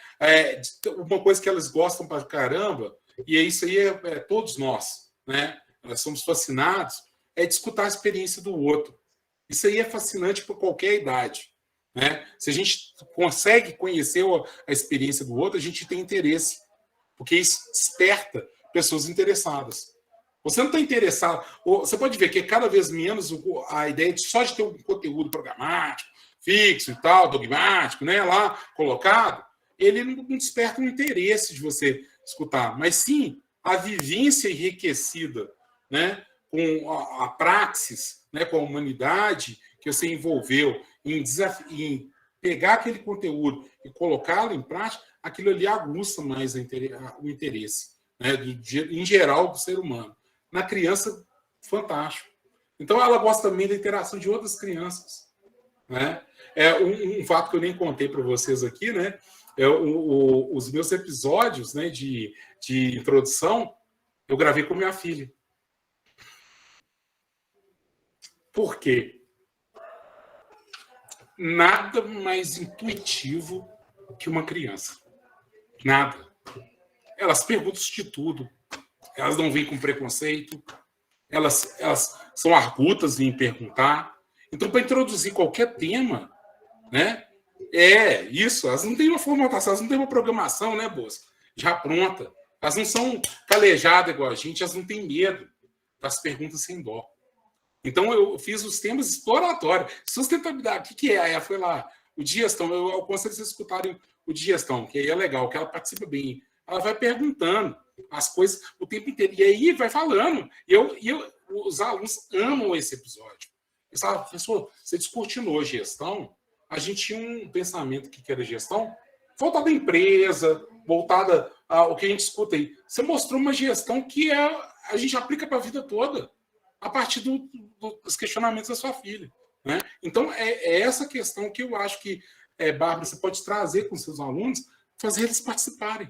C: Uma coisa que elas gostam pra caramba, e isso aí é todos nós, né? Nós somos fascinados, de escutar a experiência do outro. Isso aí é fascinante por qualquer idade. Né? Se a gente consegue conhecer a experiência do outro, a gente tem interesse, porque isso desperta pessoas interessadas. Você não está interessado, você pode ver que cada vez menos a ideia só de ter um conteúdo programático, fixo e tal, dogmático, né, lá colocado, ele não desperta um interesse de você escutar, mas sim a vivência enriquecida, né, com a praxis, né, com a humanidade que você envolveu em pegar aquele conteúdo e colocá-lo em prática, aquilo ali aguça mais o interesse, né, em geral, do ser humano. Na criança, fantástico. Então, ela gosta também da interação de outras crianças. Né? Um fato que eu nem contei para vocês aqui, né? Os meus episódios, né, de introdução, eu gravei com minha filha. Por quê? Nada mais intuitivo que uma criança. Nada. Elas perguntam de tudo. Elas não vêm com preconceito. Elas são argutas em perguntar. Então, para introduzir qualquer tema, né? Isso. Elas não têm uma formatação, elas não têm uma programação, né, Bosco? Já pronta. Elas não são calejadas igual a gente, elas não têm medo das perguntas sem dó. Então, eu fiz os temas exploratórios. Sustentabilidade, o que é? Aí foi lá, o Dias, eu aconselho vocês escutarem o de gestão, que aí é legal, que ela participa bem. Ela vai perguntando as coisas o tempo inteiro. E aí vai falando. Os alunos amam esse episódio. Eles falam, professor, você descortinou gestão. A gente tinha um pensamento que era gestão voltada à empresa, voltada ao que a gente escuta aí. Você mostrou uma gestão que a gente aplica para a vida toda, a partir dos questionamentos da sua filha. Né? Então, é essa questão que eu acho que, Bárbara, você pode trazer com seus alunos, fazer eles participarem.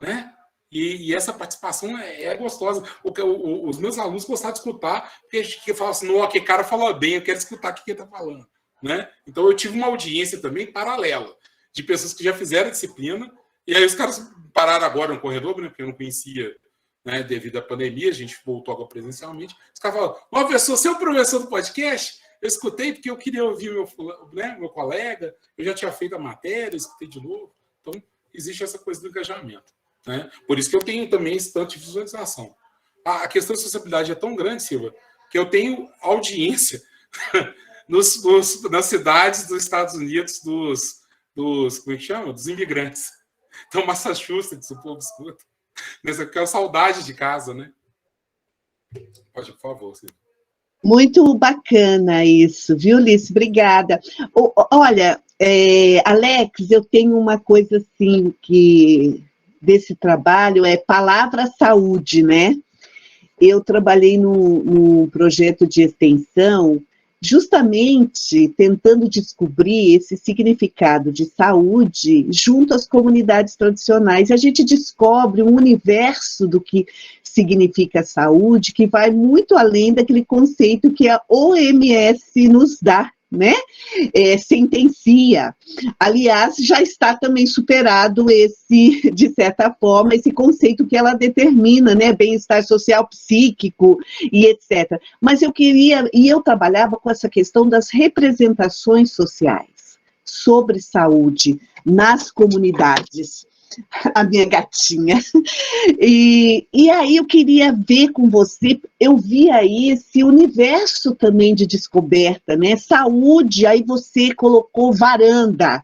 C: Né? E essa participação é gostosa. Os meus alunos gostaram de escutar, porque falam assim, que cara falou bem, eu quero escutar o que ele está falando. Né? Então, eu tive uma audiência também paralela, de pessoas que já fizeram a disciplina, e aí os caras pararam agora no corredor, né, porque eu não conhecia, né, devido à pandemia, a gente voltou agora presencialmente. Os caras falaram, professor, você é o professor do podcast? Eu escutei porque eu queria ouvir meu colega, eu já tinha feito a matéria, eu escutei de novo. Então, existe essa coisa do engajamento. Né? Por isso que eu tenho também esse tanto de visualização. A questão de sociabilidade é tão grande, Silva, que eu tenho audiência nas cidades dos Estados Unidos como é que chama? Dos imigrantes. Então, Massachusetts, o povo escuta. Nessa que é a saudade de casa, né? Pode, por favor, Silvia.
A: Muito bacana isso, viu, Liz? Obrigada. Olha, Alex, eu tenho uma coisa assim que desse trabalho é palavra saúde, né? Eu trabalhei num projeto de extensão justamente tentando descobrir esse significado de saúde junto às comunidades tradicionais. A gente descobre um universo do que significa saúde que vai muito além daquele conceito que a OMS nos dá, né? Sentencia. Aliás, já está também superado esse, de certa forma, esse conceito que ela determina, né? Bem-estar social, psíquico e etc. Mas eu trabalhava com essa questão das representações sociais sobre saúde nas comunidades. A minha gatinha. E aí eu queria ver com você, eu vi aí esse universo também de descoberta, né? Saúde, aí você colocou varanda,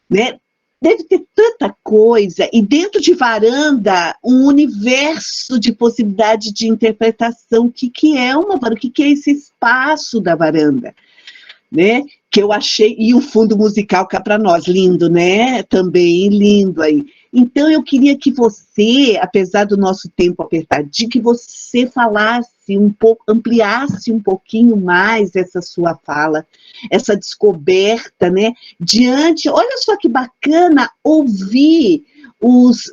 A: né? Deve ter tanta coisa, e dentro de varanda, um universo de possibilidade de interpretação. O que é uma varanda? O que é esse espaço da varanda? Né? Que eu achei, e o fundo musical cá para nós, lindo, né? Também lindo aí. Então, eu queria que você, apesar do nosso tempo apertadinho, que você falasse um pouco, ampliasse um pouquinho mais essa sua fala, essa descoberta, né? Diante, olha só que bacana ouvir os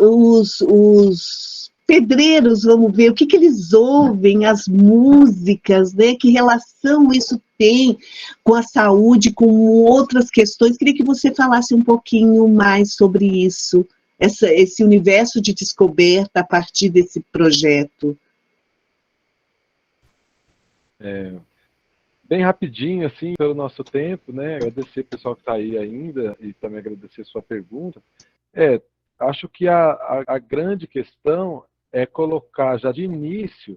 A: pedreiros, vamos ver o que eles ouvem, as músicas, né? Que relação isso tem com a saúde, com outras questões. Queria que você falasse um pouquinho mais sobre isso, esse universo de descoberta a partir desse projeto.
B: Bem rapidinho, assim, pelo nosso tempo, né? Agradecer o pessoal que está aí ainda e também agradecer a sua pergunta. Acho que a grande questão é colocar já de início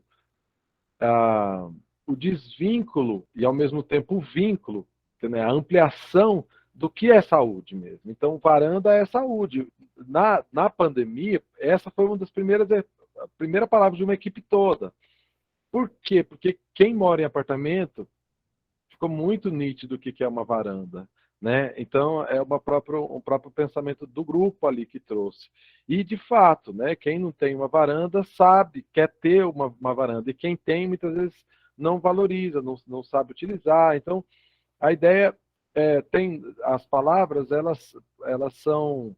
B: o desvínculo e, ao mesmo tempo, o vínculo, né, a ampliação do que é saúde mesmo. Então, varanda é saúde. Na pandemia, essa foi uma das a primeira palavra de uma equipe toda. Por quê? Porque quem mora em apartamento ficou muito nítido o que é uma varanda. Né? Então, é um próprio pensamento do grupo ali que trouxe. E, de fato, né, quem não tem uma varanda sabe, quer ter uma varanda. E quem tem, muitas vezes, não valoriza, não sabe utilizar. Então, a ideia tem... As palavras, elas são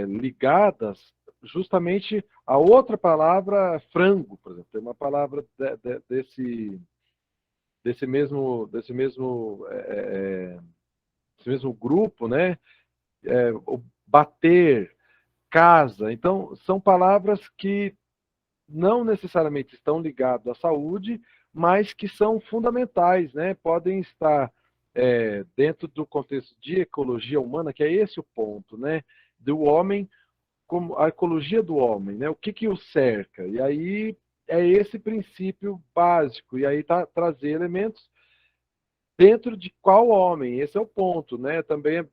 B: ligadas justamente a outra palavra, frango, por exemplo. Tem uma palavra desse mesmo grupo, né? O bater, casa. Então, são palavras que não necessariamente estão ligadas à saúde, mas que são fundamentais, né? Podem estar dentro do contexto de ecologia humana, que é esse o ponto, né? Do homem, como a ecologia do homem, né? O que o cerca? E aí é esse princípio básico, e aí trazer elementos dentro de qual homem? Esse é o ponto, né? Também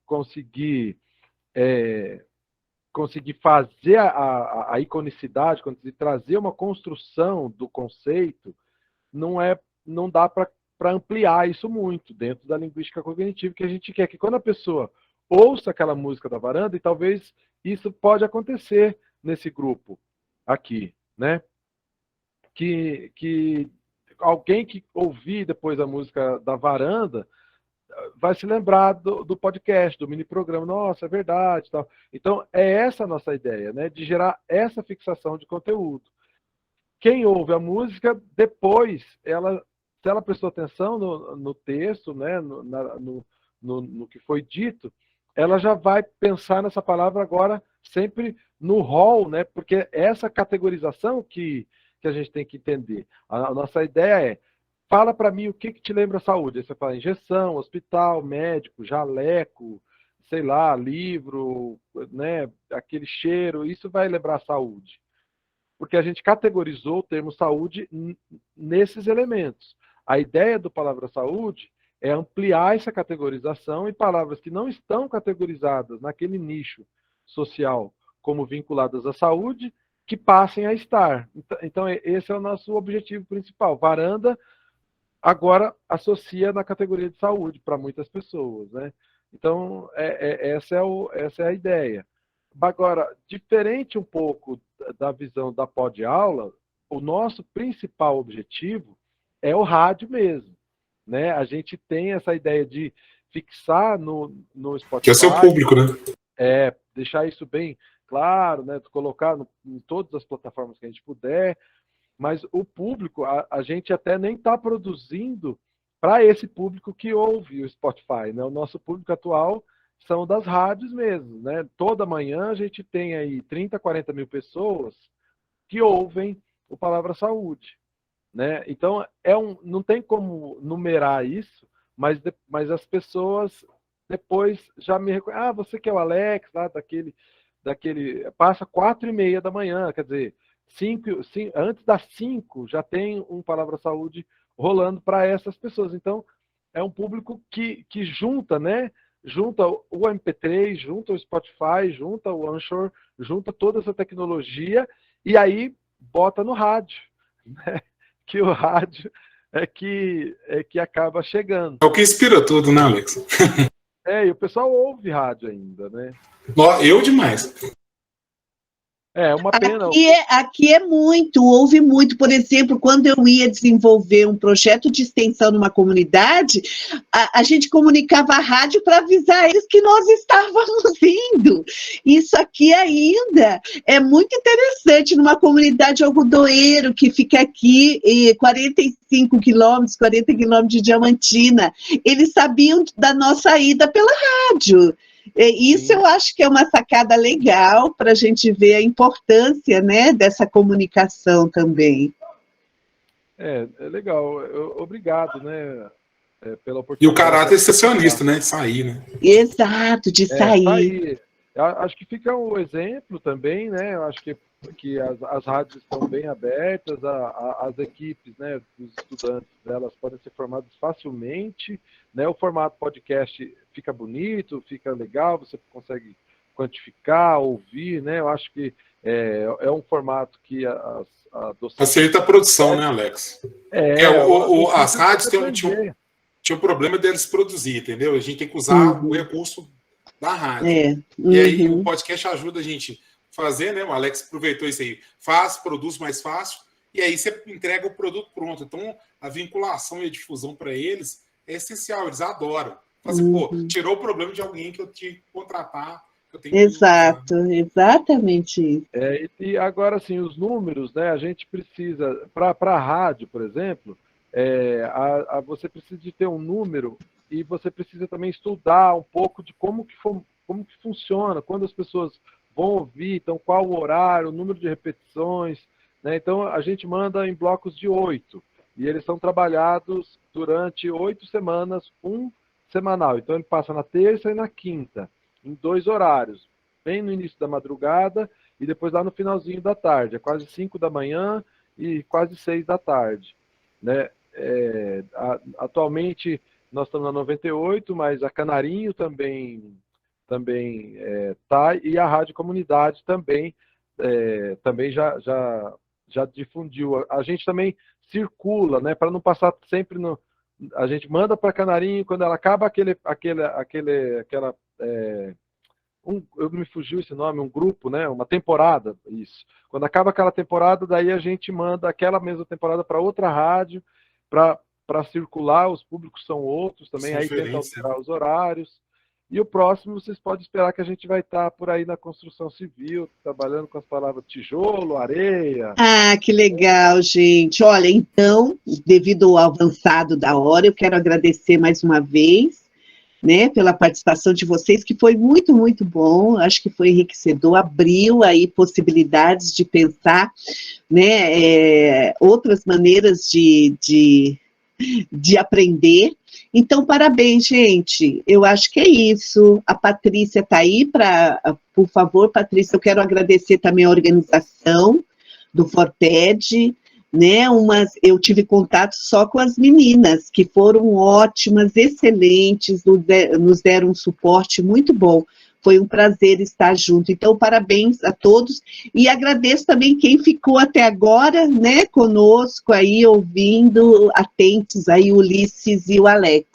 B: conseguir fazer a iconicidade, conseguir trazer uma construção do conceito, não dá para ampliar isso muito dentro da linguística cognitiva, que a gente quer que quando a pessoa ouça aquela música da varanda, e talvez isso pode acontecer nesse grupo aqui, né? Que alguém que ouvir depois a música da varanda vai se lembrar do podcast, do mini programa. Nossa, é verdade. Tal. Então, é essa a nossa ideia, né? De gerar essa fixação de conteúdo. Quem ouve a música, depois, se ela prestou atenção no texto, né? No que foi dito, ela já vai pensar nessa palavra agora sempre no rol, né? Porque essa categorização que a gente tem que entender. A nossa ideia é: fala para mim o que te lembra a saúde. Aí você fala injeção, hospital, médico, jaleco, sei lá, livro, né, aquele cheiro, isso vai lembrar a saúde. Porque a gente categorizou o termo saúde nesses elementos. A ideia do Palavra Saúde é ampliar essa categorização em palavras que não estão categorizadas naquele nicho social como vinculadas à saúde, que passem a estar. Então, esse é o nosso objetivo principal. Varanda agora associa na categoria de saúde para muitas pessoas, né? Então, essa é a ideia. Agora, diferente um pouco da visão da pod-aula, o nosso principal objetivo é o rádio mesmo, né? A gente tem essa ideia de fixar no Spotify...
C: Que é o seu público, né?
B: Deixar isso bem claro, né? Colocar em todas as plataformas que a gente puder, mas o público, a gente até nem está produzindo para esse público que ouve o Spotify, né? O nosso público atual são das rádios mesmo, né? Toda manhã a gente tem aí 30, 40 mil pessoas que ouvem o Palavra Saúde, né? Então, não tem como numerar isso, mas as pessoas depois já me reconhecem. Você que é o Alex, lá daquele passa 4h30 da manhã, quer dizer, antes das 5 já tem um Palavra Saúde rolando para essas pessoas. Então, é um público que junta, né? Junta o MP3, junta o Spotify, junta o Anchor, junta toda essa tecnologia e aí bota no rádio, né? Que o rádio é que acaba chegando.
C: É o que inspira tudo, né, Alex?
B: E o pessoal ouve rádio ainda, né?
C: Eu demais.
B: É uma pena.
A: Aqui ouve muito. Por exemplo, quando eu ia desenvolver um projeto de extensão numa comunidade, a gente comunicava a rádio para avisar eles que nós estávamos indo. Isso aqui ainda é muito interessante numa comunidade algodoeiro que fica aqui 45 quilômetros, 40 quilômetros de Diamantina. Eles sabiam da nossa ida pela rádio. Isso eu acho que é uma sacada legal para a gente ver a importância, né, dessa comunicação também.
B: É legal. Obrigado, né, pela oportunidade.
C: E o caráter excepcionista, né, de sair, né?
A: Exato, de sair.
B: Acho que fica um exemplo também, né? Eu acho que as rádios estão bem abertas, as equipes, né, dos estudantes, elas podem ser formadas facilmente, né? O formato podcast fica bonito, fica legal, você consegue quantificar, ouvir, né? Eu acho que é um formato que a docência...
C: Facilita a produção, né, Alex? As rádios tinham um problema deles produzir, entendeu? A gente tem que usar o recurso da rádio. E aí o podcast ajuda a gente a fazer, né? O Alex aproveitou isso aí. Produz mais fácil, e aí você entrega o produto pronto. Então, a vinculação e a difusão para eles é essencial, eles adoram. Tirou o problema de alguém que eu tinha que contratar.
A: Exatamente isso.
B: E agora, assim, os números, né? A gente precisa, para a rádio, por exemplo, você precisa de ter um número e você precisa também estudar um pouco de como que funciona, quando as pessoas vão ouvir, então qual o horário, o número de repetições, né? Então a gente manda em blocos de 8 e eles são trabalhados durante 8 semanas, um semanal. Então ele passa na terça e na quinta, em 2 horários, bem no início da madrugada e depois lá no finalzinho da tarde, é quase 5 da manhã e quase 6 da tarde, né? Atualmente nós estamos na 98, mas a Canarinho também tá, e a Rádio Comunidade também já difundiu. A gente também circula, né, para não passar sempre no... A gente manda para Canarinho, quando ela acaba eu me fugiu esse nome, um grupo, né, uma temporada, isso. Quando acaba aquela temporada, daí a gente manda aquela mesma temporada para outra rádio, para circular, os públicos são outros também, aí tenta alterar os horários. E o próximo, vocês podem esperar que a gente vai estar por aí na construção civil, trabalhando com as palavras tijolo, areia.
A: Ah, que legal, gente. Olha, então, devido ao avançado da hora, eu quero agradecer mais uma vez, né, pela participação de vocês, que foi muito, muito bom, acho que foi enriquecedor, abriu aí possibilidades de pensar, né, outras maneiras de aprender. Então, parabéns, gente. Eu acho que é isso. A Patrícia está aí por favor, Patrícia, eu quero agradecer também a organização do Forted, né? Eu tive contato só com as meninas, que foram ótimas, excelentes, nos deram um suporte muito bom. Foi um prazer estar junto. Então, parabéns a todos. E agradeço também quem ficou até agora, né, conosco aí, ouvindo, atentos aí, o Ulisses e o Alex.